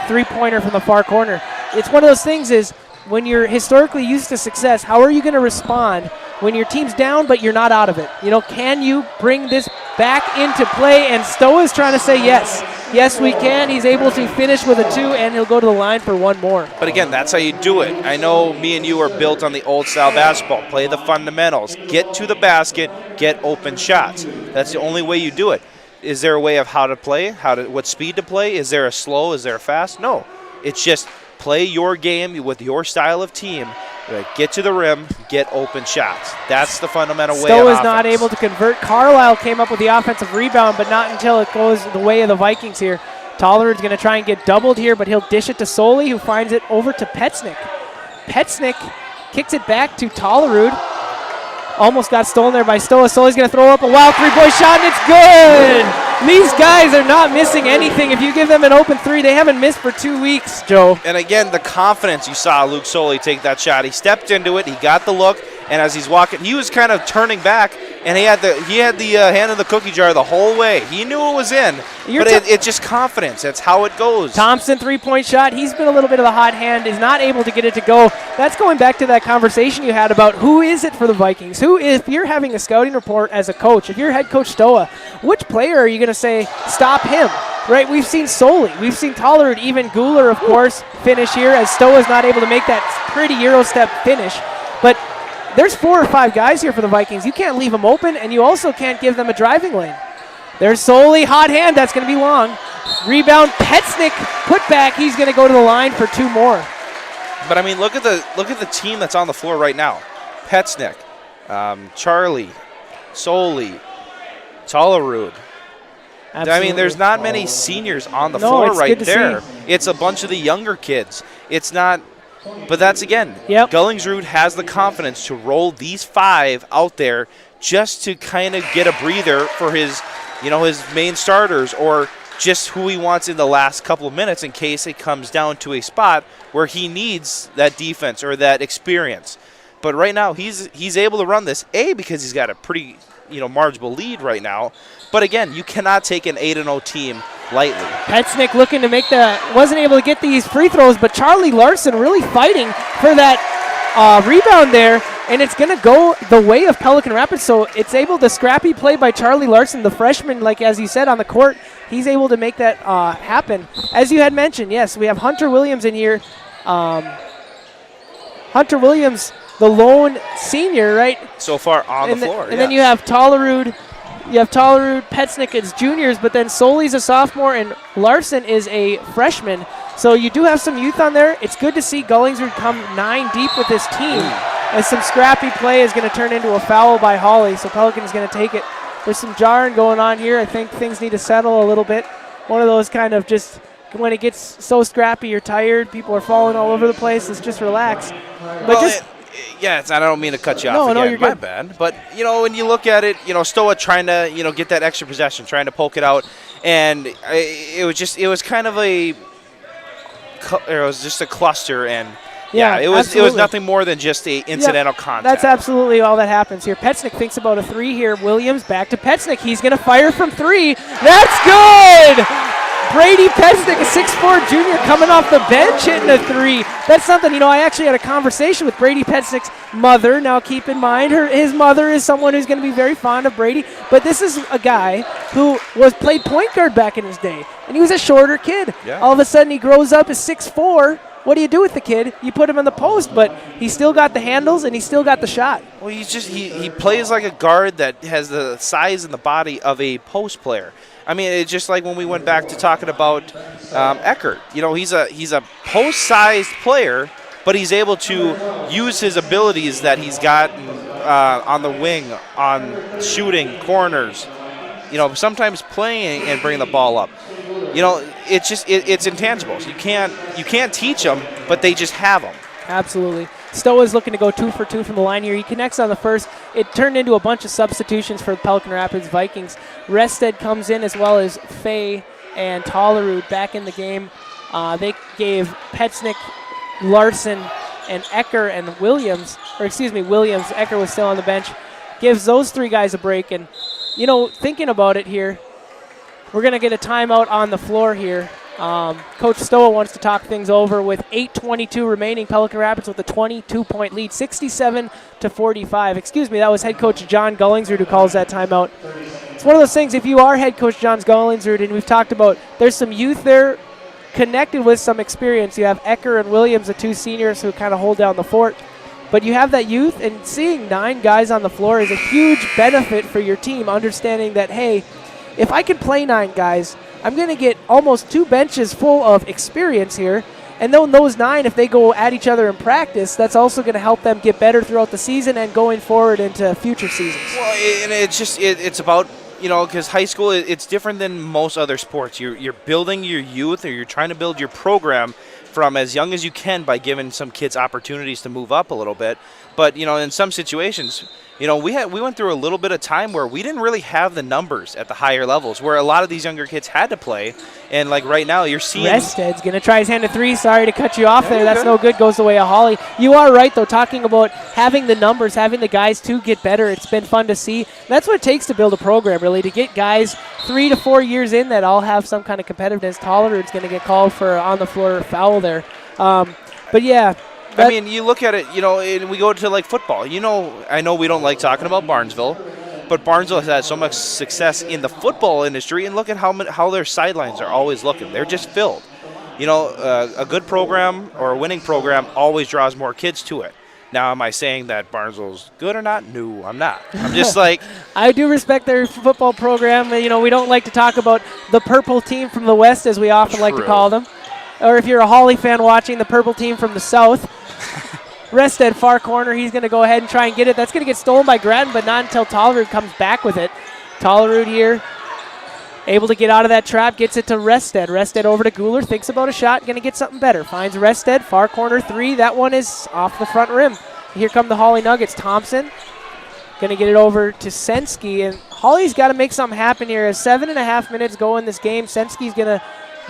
three-pointer from the far corner. It's one of those things is when you're historically used to success, how are you going to respond when your team's down but you're not out of it? Can you bring this back into play? And Stoa's trying to say yes. Yes, we can. He's able to finish with a 2, and he'll go to the line for one more. But again, that's how you do it. I know me and you are built on the old-style basketball. Play the fundamentals. Get to the basket. Get open shots. That's the only way you do it. Is there a way of how to play? What speed to play? Is there a slow? Is there a fast? No. It's just play your game with your style of team. Get to the rim, get open shots. That's the fundamental way of offense. Stowe is not able to convert. Carlisle came up with the offensive rebound, but not until it goes the way of the Vikings here. Tollerud's going to try and get doubled here, but he'll dish it to Soley, who finds it over to Petsnick. Petsnick kicks it back to Tollerud. Almost got stolen there by Stoa. Soley's going to throw up a wild three-point shot, and it's good! These guys are not missing anything. If you give them an open 3, they haven't missed for 2 weeks, Joe. And again, the confidence you saw Luke Soley take that shot. He stepped into it. He got the look. And as he's walking, he was kind of turning back, and he had the hand in the cookie jar the whole way. He knew it was in, but it's just confidence. That's how it goes. Thompson, three-point shot. He's been a little bit of a hot hand, is not able to get it to go. That's going back to that conversation you had about who is it for the Vikings. If you're having a scouting report as a coach, if you're head coach Stoa, which player are you going to say, stop him? right? We've seen Soley, we've seen Tollerud, even Guler, of course, finish here as Stoa's not able to make that pretty Euro step finish. But there's 4 or 5 guys here for the Vikings. You can't leave them open, and you also can't give them a driving lane. There's Soley, hot hand, that's going to be long. Rebound, Petsnick, put back. He's going to go to the line for 2 more. But I mean, look at the team that's on the floor right now. Petsnick, Charlie, Soley, Tollerud. Absolutely. I mean, there's not many seniors on the floor it's right good to there. see. It's a bunch of the younger kids. It's not, but that's again, Yep. Gullingsrud has the confidence to roll these 5 out there just to kind of get a breather for his main starters or just who he wants in the last couple of minutes in case it comes down to a spot where he needs that defense or that experience. But right now, he's able to run this, because he's got a pretty marginal lead right now. But again, you cannot take an 8-0 team lightly. Petsnick looking to make wasn't able to get these free throws, but Charlie Larson really fighting for that rebound there, and it's going to go the way of Pelican Rapids. So it's able to scrappy play by Charlie Larson, the freshman, like as you said, on the court. He's able to make that happen. As you had mentioned, yes, we have Hunter Williams in here. Hunter Williams, the lone senior, right? So far on the floor, and then you have Tollerud. You have Tollerud, Petsnick as juniors, but then Soley's a sophomore and Larson is a freshman. So you do have some youth on there. It's good to see Gullingsrud come 9 deep with this team. As some scrappy play is going to turn into a foul by Hawley, so Pelican's going to take it. There's some jarring going on here. I think things need to settle a little bit. One of those kind of just when it gets so scrappy, you're tired, people are falling all over the place. Let's just relax. But I don't mean to cut you off No, again. you're My good. bad. But, when you look at it, Stoa trying to, get that extra possession, trying to poke it out. And it was just a cluster. And, it was nothing more than just a incidental contact. That's absolutely all that happens here. Petsnick thinks about a 3 here. Williams back to Petsnick. He's going to fire from 3. That's good! Brady Petsnick, a 6'4 junior coming off the bench, hitting a 3. That's something, I actually had a conversation with Brady Petsnick's mother. Now keep in mind, his mother is someone who's going to be very fond of Brady. But this is a guy who played point guard back in his day. And he was a shorter kid. Yeah. All of a sudden he grows up as 6'4". What do you do with the kid? You put him in the post, but he still got the handles and he still got the shot. Well, he plays like a guard that has the size and the body of a post player. I mean, it's just like when we went back to talking about Eckert. He's a post-sized player, but he's able to use his abilities that he's got on the wing, on shooting, corners. Sometimes playing and bringing the ball up. It's intangibles. You can't teach them, but they just have them. Absolutely. Stoa's looking to go 2 for 2 from the line here. He connects on the first. It turned into a bunch of substitutions for the Pelican Rapids Vikings. Rested comes in as well as Fay and Tollerud back in the game. They gave Petsnick, Larson, and Ecker and Williams. Ecker was still on the bench. Gives those 3 guys a break. And, thinking about it here, we're going to get a timeout on the floor here. Coach Stoa wants to talk things over with 8:22 remaining. Pelican Rapids with a 22-point lead, 67-45. Excuse me, that was head coach John Gullingsrud who calls that timeout. It's one of those things, if you are head coach John Gullingsrud, and we've talked about there's some youth there connected with some experience. You have Ecker and Williams, the 2 seniors who kind of hold down the fort. But you have that youth, and seeing 9 guys on the floor is a huge benefit for your team, understanding that, hey, if I can play 9 guys, I'm going to get almost 2 benches full of experience here. And then those 9, if they go at each other in practice, that's also going to help them get better throughout the season and going forward into future seasons. Well, and it's about, because high school, it's different than most other sports. You're building your youth, or you're trying to build your program from as young as you can by giving some kids opportunities to move up a little bit. But, in some situations, we went through a little bit of time where we didn't really have the numbers at the higher levels, where a lot of these younger kids had to play. And like right now, you're seeing Rested's going to try his hand at 3. Sorry to cut you off there. That's no good. Goes the way of Hawley. You are right, though, talking about having the numbers, having the guys to get better. It's been fun to see. That's what it takes to build a program, really, to get guys 3 to 4 years in that all have some kind of competitiveness. Tollerud's going to get called for on-the-floor foul there. But, yeah. I mean, you look at it, and we go to like football. I know we don't like talking about Barnesville, but Barnesville has had so much success in the football industry, and look at how their sidelines are always looking. They're just filled. You know, a good program or a winning program always draws more kids to it. Now, am I saying that Barnesville's good or not? No, I'm not. I'm just like... I do respect their football program. You know, we don't like to talk about the purple team from the West, as we often like to call them. Or if you're a Hawley fan watching, the purple team from the South. Rested far corner. He's going to go ahead and try and get it. That's going to get stolen by Grattan, but not until Tollerud comes back with it. Tollerud here, able to get out of that trap, gets it to Rested. Rested over to Guler, thinks about a shot, going to get something better. Finds Rested, far corner 3. That one is off the front rim. Here come the Hawley Nuggets. Thompson going to get it over to Sensky, and Hawley's got to make something happen here. As 7.5 minutes go in this game, Sensky's going to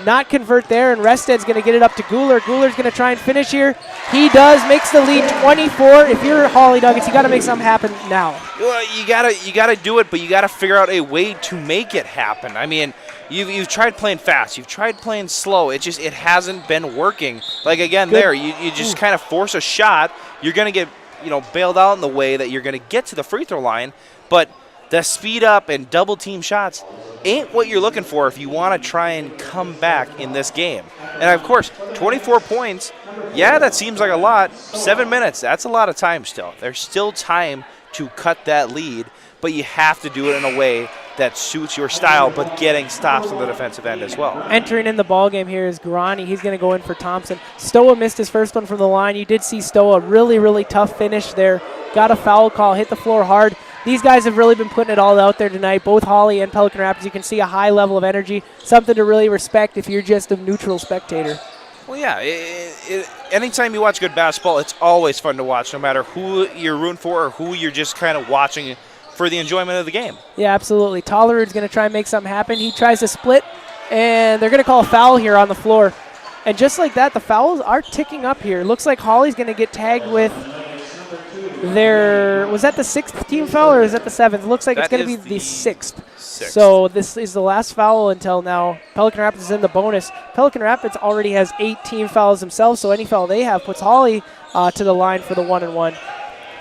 not convert there, and Rested's going to get it up to Guler. Guler's going to try and finish here. He does, makes the lead 24. If you're Hawley Nuggets, you got to make something happen now. Well, you gotta do it, but you gotta figure out a way to make it happen. I mean, you've tried playing fast, you've tried playing slow. It hasn't been working. Like again, there you just kind of force a shot. You're gonna get bailed out in the way that you're gonna get to the free throw line, but the speed up and double team shots ain't what you're looking for if you want to try and come back in this game. And of course, 24 points, yeah, that seems like a lot. 7 minutes, that's a lot of time still. There's still time to cut that lead, but you have to do it in a way that suits your style, but getting stops on the defensive end as well. Entering in the ball game here is Grani. He's going to go in for Thompson. Stoa missed his first one from the line. You did see Stoa really, really tough finish there. Got a foul call, hit the floor hard. These guys have really been putting it all out there tonight, both Hawley and Pelican Rapids. You can see a high level of energy, something to really respect if you're just a neutral spectator. Well, yeah, anytime you watch good basketball, it's always fun to watch, no matter who you're rooting for or who you're just kind of watching for the enjoyment of the game. Yeah, absolutely. Tollerud's going to try and make something happen. He tries to split, and they're going to call a foul here on the floor. And just like that, the fouls are ticking up here. Looks like Hawley's going to get tagged with was that the 6th team foul or is that the 7th? Looks like it's going to be the 6th. So this is the last foul until now. Pelican Rapids is in the bonus. Pelican Rapids already has 8 team fouls themselves, so any foul they have puts Hawley to the line for the 1-and-1.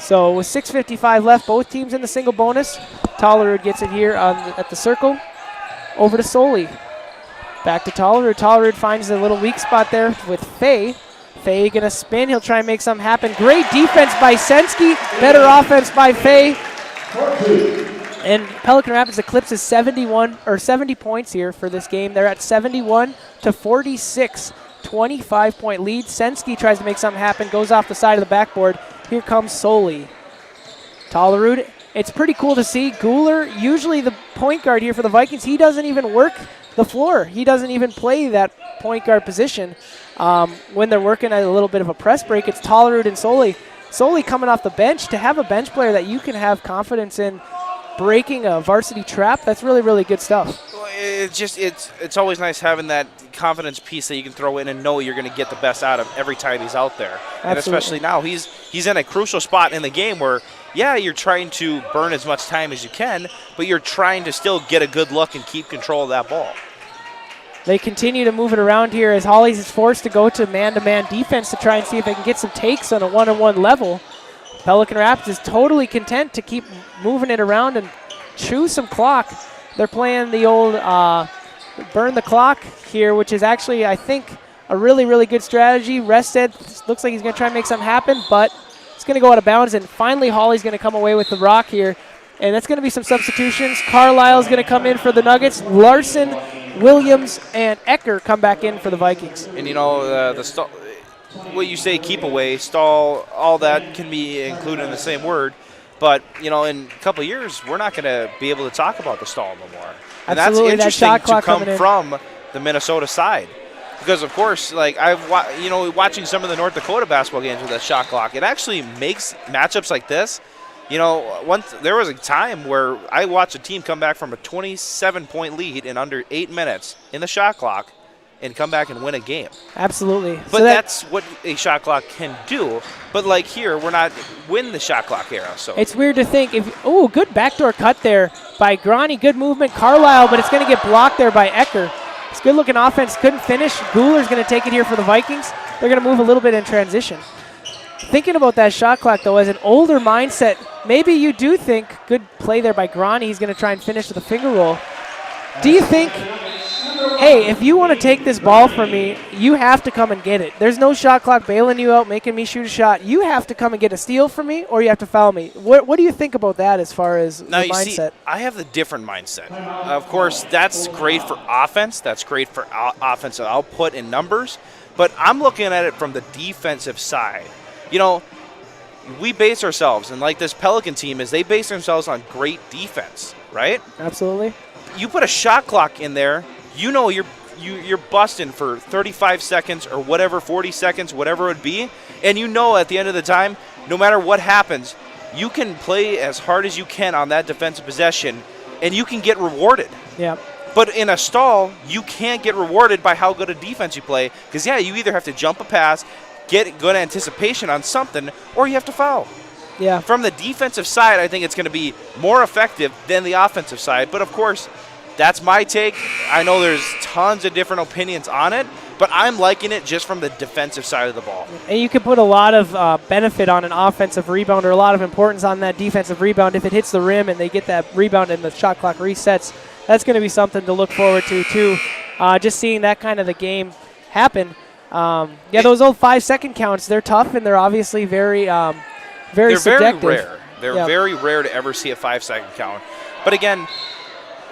So with 6:55 left, both teams in the single bonus. Tollerud gets it here at the circle. Over to Soley. Back to Tollerud. Tollerud finds a little weak spot there with Faye. Faye going to spin. He'll try and make something happen. Great defense by Sensky. Better offense by Faye. And Pelican Rapids eclipses 70 points here for this game. They're at 71 to 46. 25-point lead. Sensky tries to make something happen. Goes off the side of the backboard. Here comes Soley. Tollerud. It's pretty cool to see. Guler, usually the point guard here for the Vikings, he doesn't even work the floor. He doesn't even play that point guard position. When they're working at a little bit of a press break, it's Tollerud and Soley. Soley coming off the bench. To have a bench player that you can have confidence in breaking a varsity trap, that's really, really good stuff. It's always nice having that confidence piece that you can throw in and know you're going to get the best out of every time he's out there. Absolutely. And especially now, he's in a crucial spot in the game where, yeah, you're trying to burn as much time as you can, but you're trying to still get a good look and keep control of that ball. They continue to move it around here as Hawley's is forced to go to man-to-man defense to try and see if they can get some takes on a 1-on-1 level. Pelican Rapids is totally content to keep moving it around and chew some clock. They're playing the old burn the clock here, which is actually, I think, a really, really good strategy. Rested looks like he's going to try and make something happen, but it's going to go out of bounds, and finally Hawley's going to come away with the rock here. And that's going to be some substitutions. Carlisle's going to come in for the Nuggets. Larson, Williams, and Ecker come back in for the Vikings. And, what you say, keep away, stall, all that can be included in the same word. But, in a couple of years, we're not going to be able to talk about the stall no more. And absolutely, that's interesting that shot to come from the Minnesota side. Because, of course, watching some of the North Dakota basketball games with that shot clock, it actually makes matchups like this. There was a time where I watched a team come back from a 27-point lead in under 8 minutes in the shot clock and come back and win a game. Absolutely. But so that's what a shot clock can do. But like here, we're not win the shot clock era. So it's weird to think good backdoor cut there by Grani. Good movement, Carlisle, but it's going to get blocked there by Ecker. It's good looking offense. Couldn't finish. Guler's going to take it here for the Vikings. They're going to move a little bit in transition. Thinking about that shot clock, though, as an older mindset, maybe you do think, good play there by Grani, he's going to try and finish with a finger roll. Do you think, hey, if you want to take this ball from me, you have to come and get it. There's no shot clock bailing you out, making me shoot a shot. You have to come and get a steal from me, or you have to foul me. What do you think about that as far as now, the mindset? See, I have the different mindset. Of course, that's great for offense. That's great for offensive output in numbers. But I'm looking at it from the defensive side. You know, we base ourselves, and like this Pelican team is, they base themselves on great defense, right? Absolutely. You put a shot clock in there, you know you're busting for 35 seconds or whatever, 40 seconds, whatever it would be, and you know at the end of the time, no matter what happens, you can play as hard as you can on that defensive possession, and you can get rewarded. Yeah. But in a stall, you can't get rewarded by how good a defense you play, because, yeah, you either have to jump a pass, get good anticipation on something, or you have to foul. Yeah. From the defensive side, I think it's going to be more effective than the offensive side. But, of course, that's my take. I know there's tons of different opinions on it, but I'm liking it just from the defensive side of the ball. And you can put a lot of benefit on an offensive rebound, or a lot of importance on that defensive rebound. If it hits the rim and they get that rebound and the shot clock resets, that's going to be something to look forward to, too. Just seeing that kind of the game happen. Those old 5-second counts, they're tough, and they're obviously very subjective. Very rare. They're very rare to ever see a 5-second count. But again,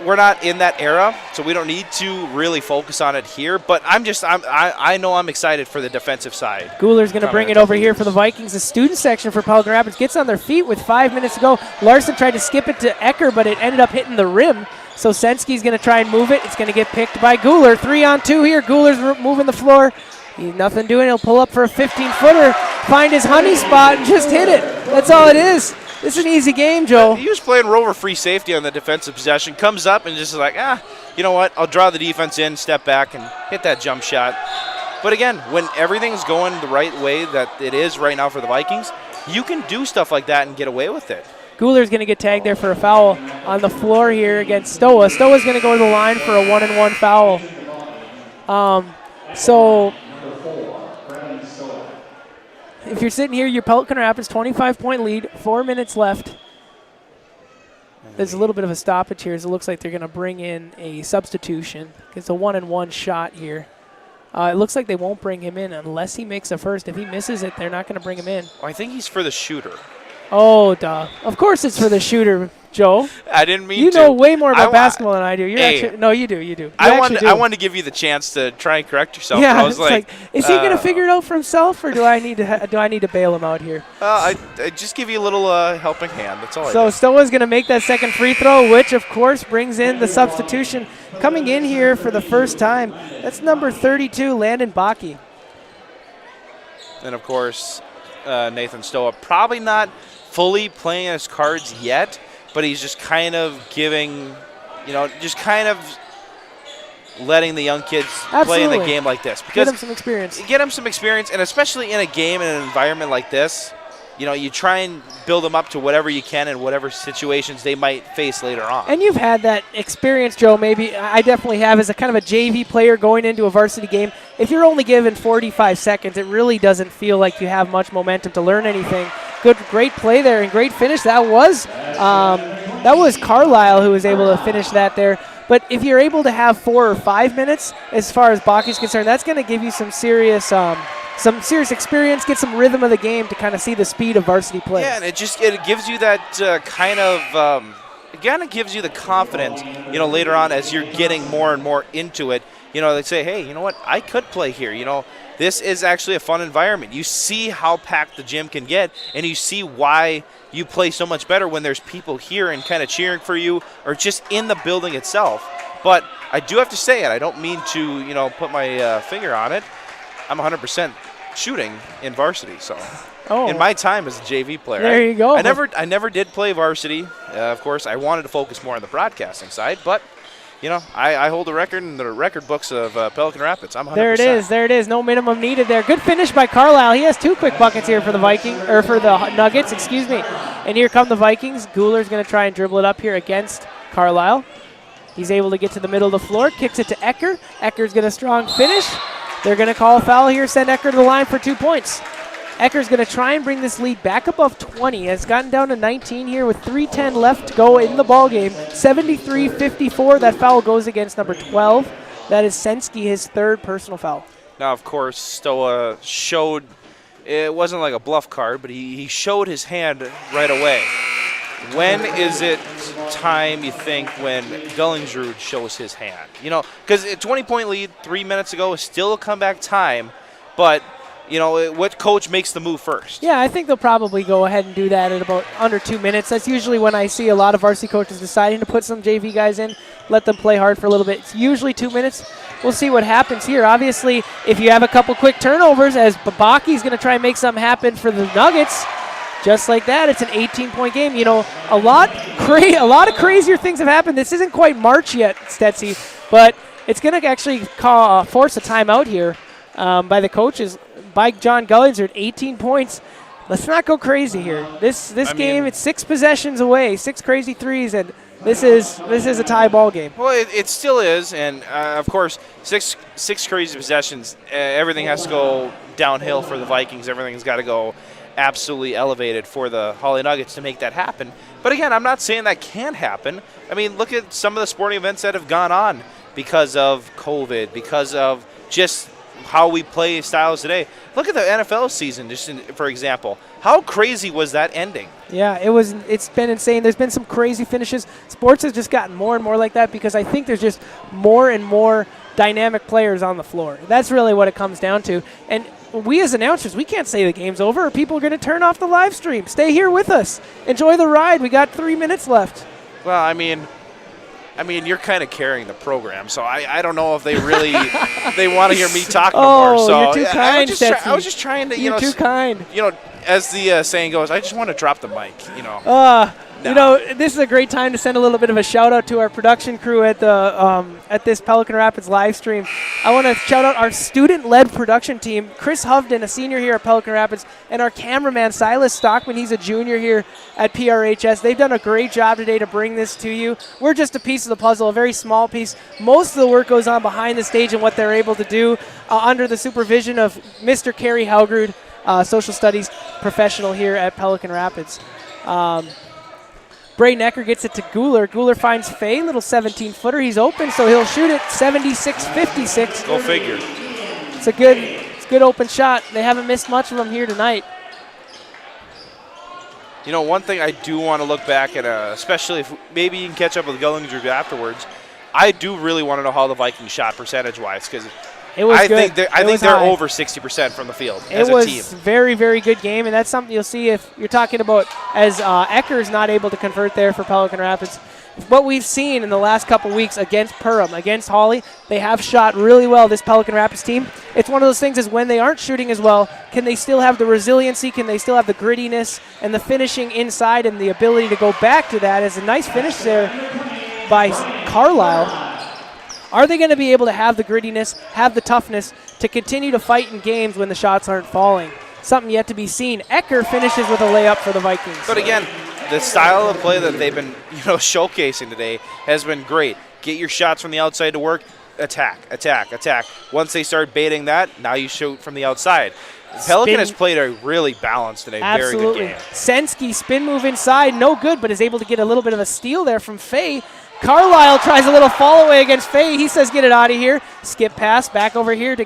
we're not in that era, so we don't need to really focus on it here. But I know I'm excited for the defensive side. Guler's going to bring it over here for the Vikings. The student section for Pelican Rapids gets on their feet with 5 minutes to go. Larson tried to skip it to Ecker, but it ended up hitting the rim. So Sensky's going to try and move it. It's going to get picked by Guler. 3-on-2 here. Guler's moving the floor. He's nothing doing. He'll pull up for a 15-footer, find his honey spot, and just hit it. That's all it is. This is an easy game, Joe. He was playing rover free safety on the defensive possession. Comes up and just like, you know what? I'll draw the defense in, step back, and hit that jump shot. But again, when everything's going the right way that it is right now for the Vikings, you can do stuff like that and get away with it. Guler's going to get tagged there for a foul on the floor here against Stoa. Stoa's going to go to the line for a 1-and-1 foul. So if you're sitting here, your Pelican Rapids 25-point lead, 4 minutes left. There's a little bit of a stoppage here, so it looks like they're going to bring in a substitution. It's a 1-and-1 shot here. It looks like they won't bring him in unless he makes a first. If he misses it, they're not going to bring him in. I think he's for the shooter. Oh, duh. Of course it's for the shooter, Joe. I didn't mean to. You know way more about basketball than I do. No, you do. You I wanted to give you the chance to try and correct yourself. Yeah, I was like, is he going to figure it out for himself, or do I need to bail him out here? I just give you a little helping hand. That's all. So Stoa's going to make that second free throw, which of course brings in the substitution coming in here for the first time. That's number 32, Landon Bakke. And of course, Nathan Stoa probably not fully playing his cards yet, but he's just kind of giving, just kind of letting the young kids play in the game like this. Because get them some experience. Get them some experience, and especially in a game in an environment like this, you try and build them up to whatever you can in whatever situations they might face later on. And you've had that experience, Joe, maybe. I definitely have as a kind of a JV player going into a varsity game. If you're only given 45 seconds, it really doesn't feel like you have much momentum to learn anything. Great play there and great finish. That was Carlisle who was able to finish that there. But if you're able to have 4 or 5 minutes, as far as Bakke's concerned, that's going to give you some serious experience, get some rhythm of the game to kind of see the speed of varsity play. Yeah, and it gives you that kind of it kind of gives you the confidence, later on as you're getting more and more into it. They say, hey, you know what? I could play here. This is actually a fun environment. You see how packed the gym can get, and you see why you play so much better when there's people here and kind of cheering for you or just in the building itself. But I do have to say it. I don't mean to, put my finger on it. I'm 100% shooting in varsity, so in my time as a JV player. There you go. I never did play varsity. Of course, I wanted to focus more on the broadcasting side, but I hold the record in the record books of Pelican Rapids. I'm 100%. There it is. No minimum needed there. Good finish by Carlisle. He has 2 quick buckets here for the for the Nuggets, excuse me. And here come the Vikings. Guler's going to try and dribble it up here against Carlisle. He's able to get to the middle of the floor, kicks it to Ecker. Ecker's going to strong finish. They're going to call a foul here, send Ecker to the line for 2 points. Ecker's going to try and bring this lead back above 20. It's gotten down to 19 here with 3:10 left to go in the ball game. 73-54. That foul goes against number 12. That is Sensky, his third personal foul. Now, of course, Stoa showed, it wasn't like a bluff card, but he showed his hand right away. When is it time, you think, when Gullingsrud shows his hand? You know, because a 20-point lead 3 minutes ago is still a comeback time, but, you know, what coach makes the move first? Yeah, I think they'll probably go ahead and do that at about under 2 minutes. That's usually when I see a lot of varsity coaches deciding to put some JV guys in, let them play hard for a little bit. It's usually 2 minutes. We'll see what happens here. Obviously, if you have a couple quick turnovers, as Babaki's going to try and make something happen for the Nuggets, just like that, it's an 18-point game. You know, a lot of crazier things have happened. This isn't quite March yet, Stetsy, but it's going to actually force a timeout here by the coaches, by John Gullingsrud. 18 points. Let's not go crazy here. This game, it's 6 possessions away, 6 crazy threes, and this is a tie ball game. Well, it still is, and of course, six crazy possessions. Everything has to go downhill for the Vikings. Everything's got to go absolutely elevated for the Hawley Nuggets to make that happen. But again, I'm not saying that can't happen. I mean, look at some of the sporting events that have gone on because of COVID, because of just how we play styles today. Look at the NFL season, for example. How crazy was that ending? Yeah, it's been insane. There's been some crazy finishes. Sports has just gotten more and more like that because I think there's just more and more dynamic players on the floor. That's really what it comes down to. And we as announcers, we can't say the game's over or people are going to turn off the live stream. Stay here with us. Enjoy the ride. We got 3 minutes left. Well, I mean, you're kind of carrying the program, so I don't know if they really they want to hear me talk no more. So you're too kind, I was just trying to, You're too kind. You know, as the saying goes, I just want to drop the mic. You know. You know, this is a great time to send a little bit of a shout out to our production crew at this Pelican Rapids live stream. I want to shout out our student-led production team, Chris Hovden, a senior here at Pelican Rapids, and our cameraman, Silas Stockman. He's a junior here at PRHS. They've done a great job today to bring this to you. We're just a piece of the puzzle, a very small piece. Most of the work goes on behind the stage and what they're able to do under the supervision of Mr. Kerry Halgrud, social studies professional here at Pelican Rapids. Bray Necker gets it to Guler. Guler finds Fay, little 17-footer. He's open, so he'll shoot it 76-56. Go figure. It's a good open shot. They haven't missed much of them here tonight. You know, one thing I do want to look back at, especially if maybe you can catch up with Gullingsrud afterwards, I do really want to know how the Vikings shot percentage-wise, because I think they're over 60% from the field as a team. It was a very, very good game, and that's something you'll see if you're talking about as Ecker's not able to convert there for Pelican Rapids. What we've seen in the last couple weeks against Perham, against Hawley, they have shot really well, this Pelican Rapids team. It's one of those things is when they aren't shooting as well, can they still have the resiliency, can they still have the grittiness and the finishing inside and the ability to go back to that? As a nice finish there by Carlisle. Are they going to be able to have the grittiness, have the toughness to continue to fight in games when the shots aren't falling? Something yet to be seen. Ecker finishes with a layup for the Vikings. But again, the style of play that they've been showcasing today has been great. Get your shots from the outside to work, attack. Once they start baiting that, now you shoot from the outside. Pelican has played a really balanced and a very good game. Sensky spin move inside, no good, but is able to get a little bit of a steal there from Fay. Carlisle tries a little fall away against Fay. He says, get it out of here. Skip pass back over here to.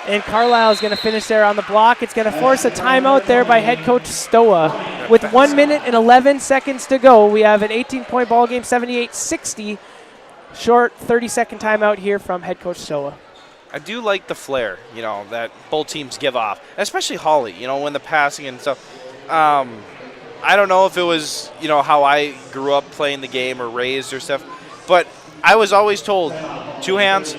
And Carlisle is going to finish there on the block. It's going to force a timeout there by head coach Stoa. With 1 minute and 11 seconds to go, we have an 18-point ball game, 78-60. Short 30-second timeout here from head coach Stoa. I do like the flair, that both teams give off, especially Hawley, when the passing and stuff. I don't know if it was, how I grew up playing the game or raised or stuff, but I was always told, 2 hands,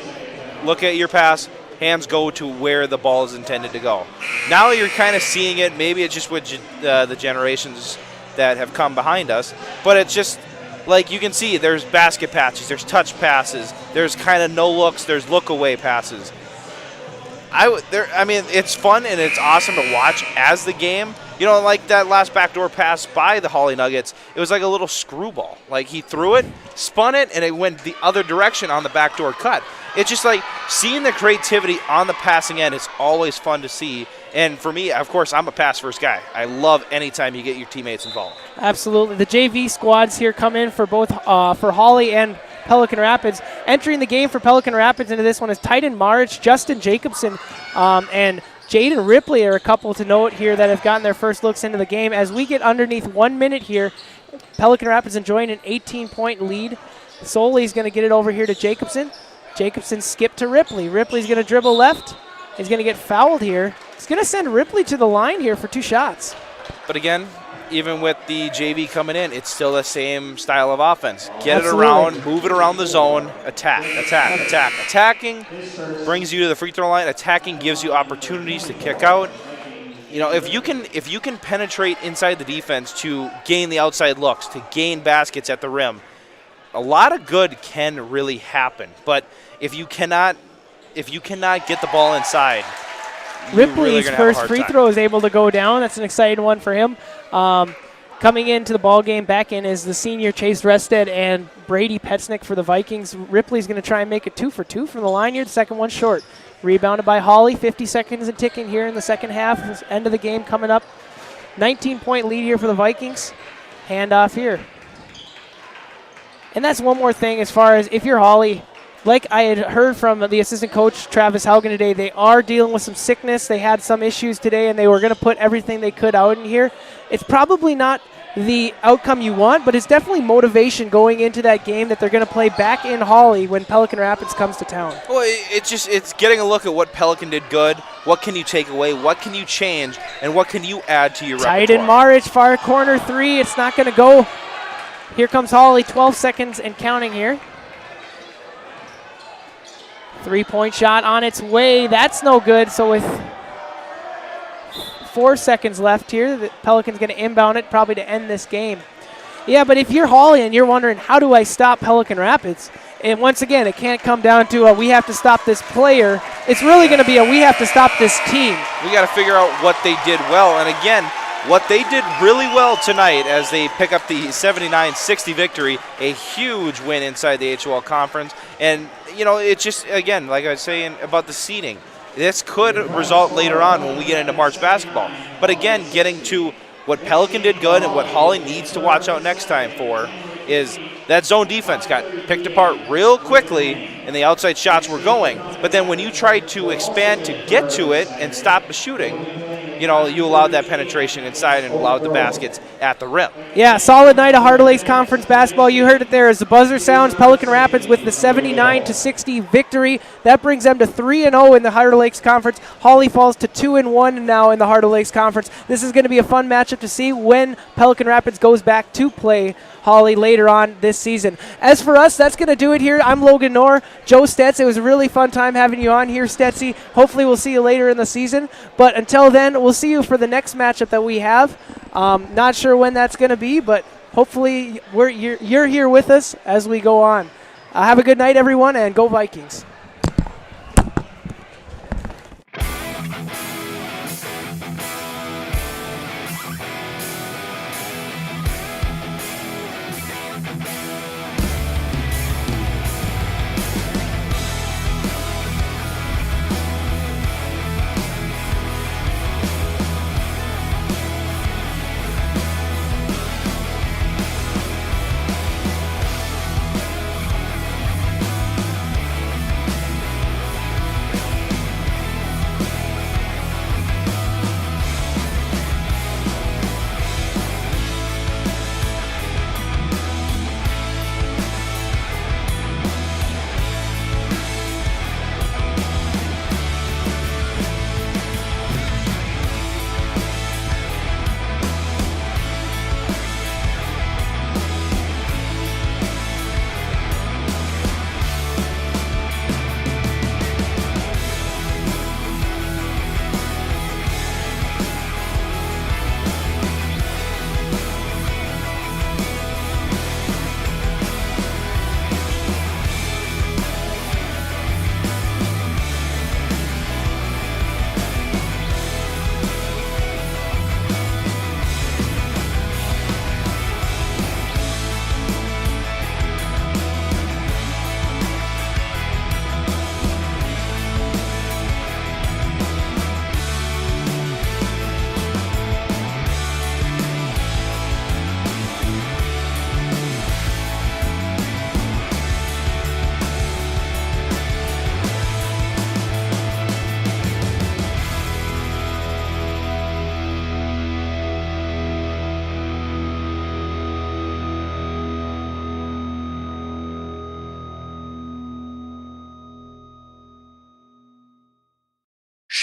look at your pass, hands go to where the ball is intended to go. Now you're kind of seeing it. Maybe it's just with the generations that have come behind us, but it's just like you can see there's basket patches, there's touch passes, there's kind of no looks, there's look away passes. It's fun and it's awesome to watch as the game. Like that last backdoor pass by the Hawley Nuggets, it was like a little screwball. Like he threw it, spun it, and it went the other direction on the backdoor cut. It's just like seeing the creativity on the passing end. It's always fun to see, And for me, of course, I'm a pass-first guy. I love any time you get your teammates involved. Absolutely. The JV squads here come in for both for Hawley and Pelican Rapids. Entering the game for Pelican Rapids into this one is Titan Marich, Justin Jacobson, and Jaden Ripley are a couple to note here that have gotten their first looks into the game. As we get underneath 1 minute here, Pelican Rapids enjoying an 18-point lead. Soley's going to get it over here to Jacobson. Jacobson skipped to Ripley. Ripley's going to dribble left. He's going to get fouled here. He's going to send Ripley to the line here for 2 shots. But again, even with the JV coming in, it's still the same style of offense. Get Absolutely. it around, move it around the zone, attack. Attacking brings you to the free throw line. Attacking gives you opportunities to kick out. You know, if you can penetrate inside the defense to gain the outside looks, to gain baskets at the rim, a lot of good can really happen. But if you cannot get the ball inside, Ripley's first free throw is able to go down. That's an exciting one for him. Coming into the ball game back in is the senior Chase Rested and Brady Petznick for the Vikings. Ripley's going to try and make it 2 for 2 from the line here. The second one short. Rebounded by Hawley. 50 seconds and ticking here in the second half. This end of the game coming up. 19-point lead here for the Vikings. Handoff here. And that's one more thing as far as if you're Hawley. Like I had heard from the assistant coach, Travis Haugen, today, they are dealing with some sickness. They had some issues today, and they were going to put everything they could out in here. It's probably not the outcome you want, but it's definitely motivation going into that game that they're going to play back in Hawley when Pelican Rapids comes to town. Well, it's getting a look at what Pelican did good, what can you take away, what can you change, and what can you add to your Titan repertoire. Marich, far corner 3. It's not going to go. Here comes Hawley, 12 seconds and counting here. 3-point shot on its way. That's no good. So with 4 seconds left here, the Pelican's going to inbound it probably to end this game. Yeah, but if you're Hawley and you're wondering, how do I stop Pelican Rapids? And once again, it can't come down to we have to stop this player. It's really going to be we have to stop this team. We got to figure out what they did well. And again, what they did really well tonight as they pick up the 79-60 victory, a huge win inside the HOL conference. And, you know, it's just, again, like I was saying about the seeding, this could result later on when we get into March basketball. But again, getting to what Pelican did good and what Hawley needs to watch out next time for is that zone defense got picked apart real quickly and the outside shots were going. But then when you tried to expand to get to it and stop the shooting, you know, you allowed that penetration inside and allowed the baskets at the rim. Yeah, solid night of Heart of Lakes Conference basketball. You heard it there as the buzzer sounds. Pelican Rapids with the 79-60 victory. That brings them to 3-0 in the Heart of Lakes Conference. Hawley falls to 2-1 now in the Heart of Lakes Conference. This is going to be a fun matchup to see when Pelican Rapids goes back to play Hawley later on this season. As for us, that's going to do it here. I'm Logan Knorr, Joe Stetz. It was a really fun time having you on here, Stetzy. Hopefully we'll see you later in the season. But until then, we'll see you for the next matchup that we have. Not sure when that's going to be, but hopefully you're here with us as we go on. Have a good night, everyone, and go Vikings.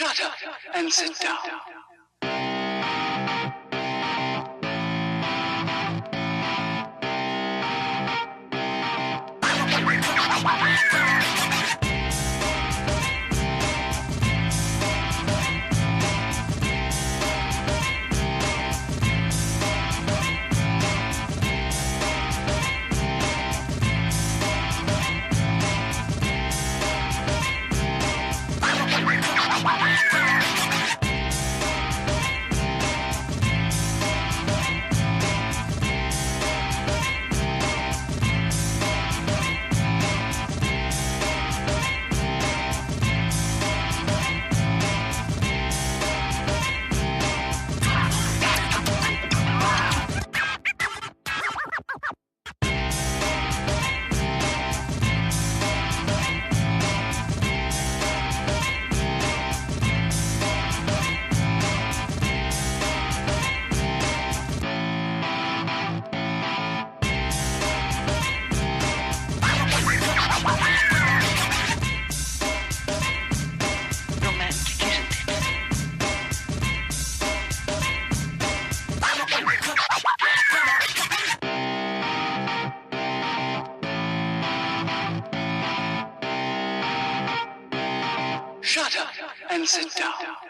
Shut up and sit down. Romantic, isn't it? Shut up and sit down.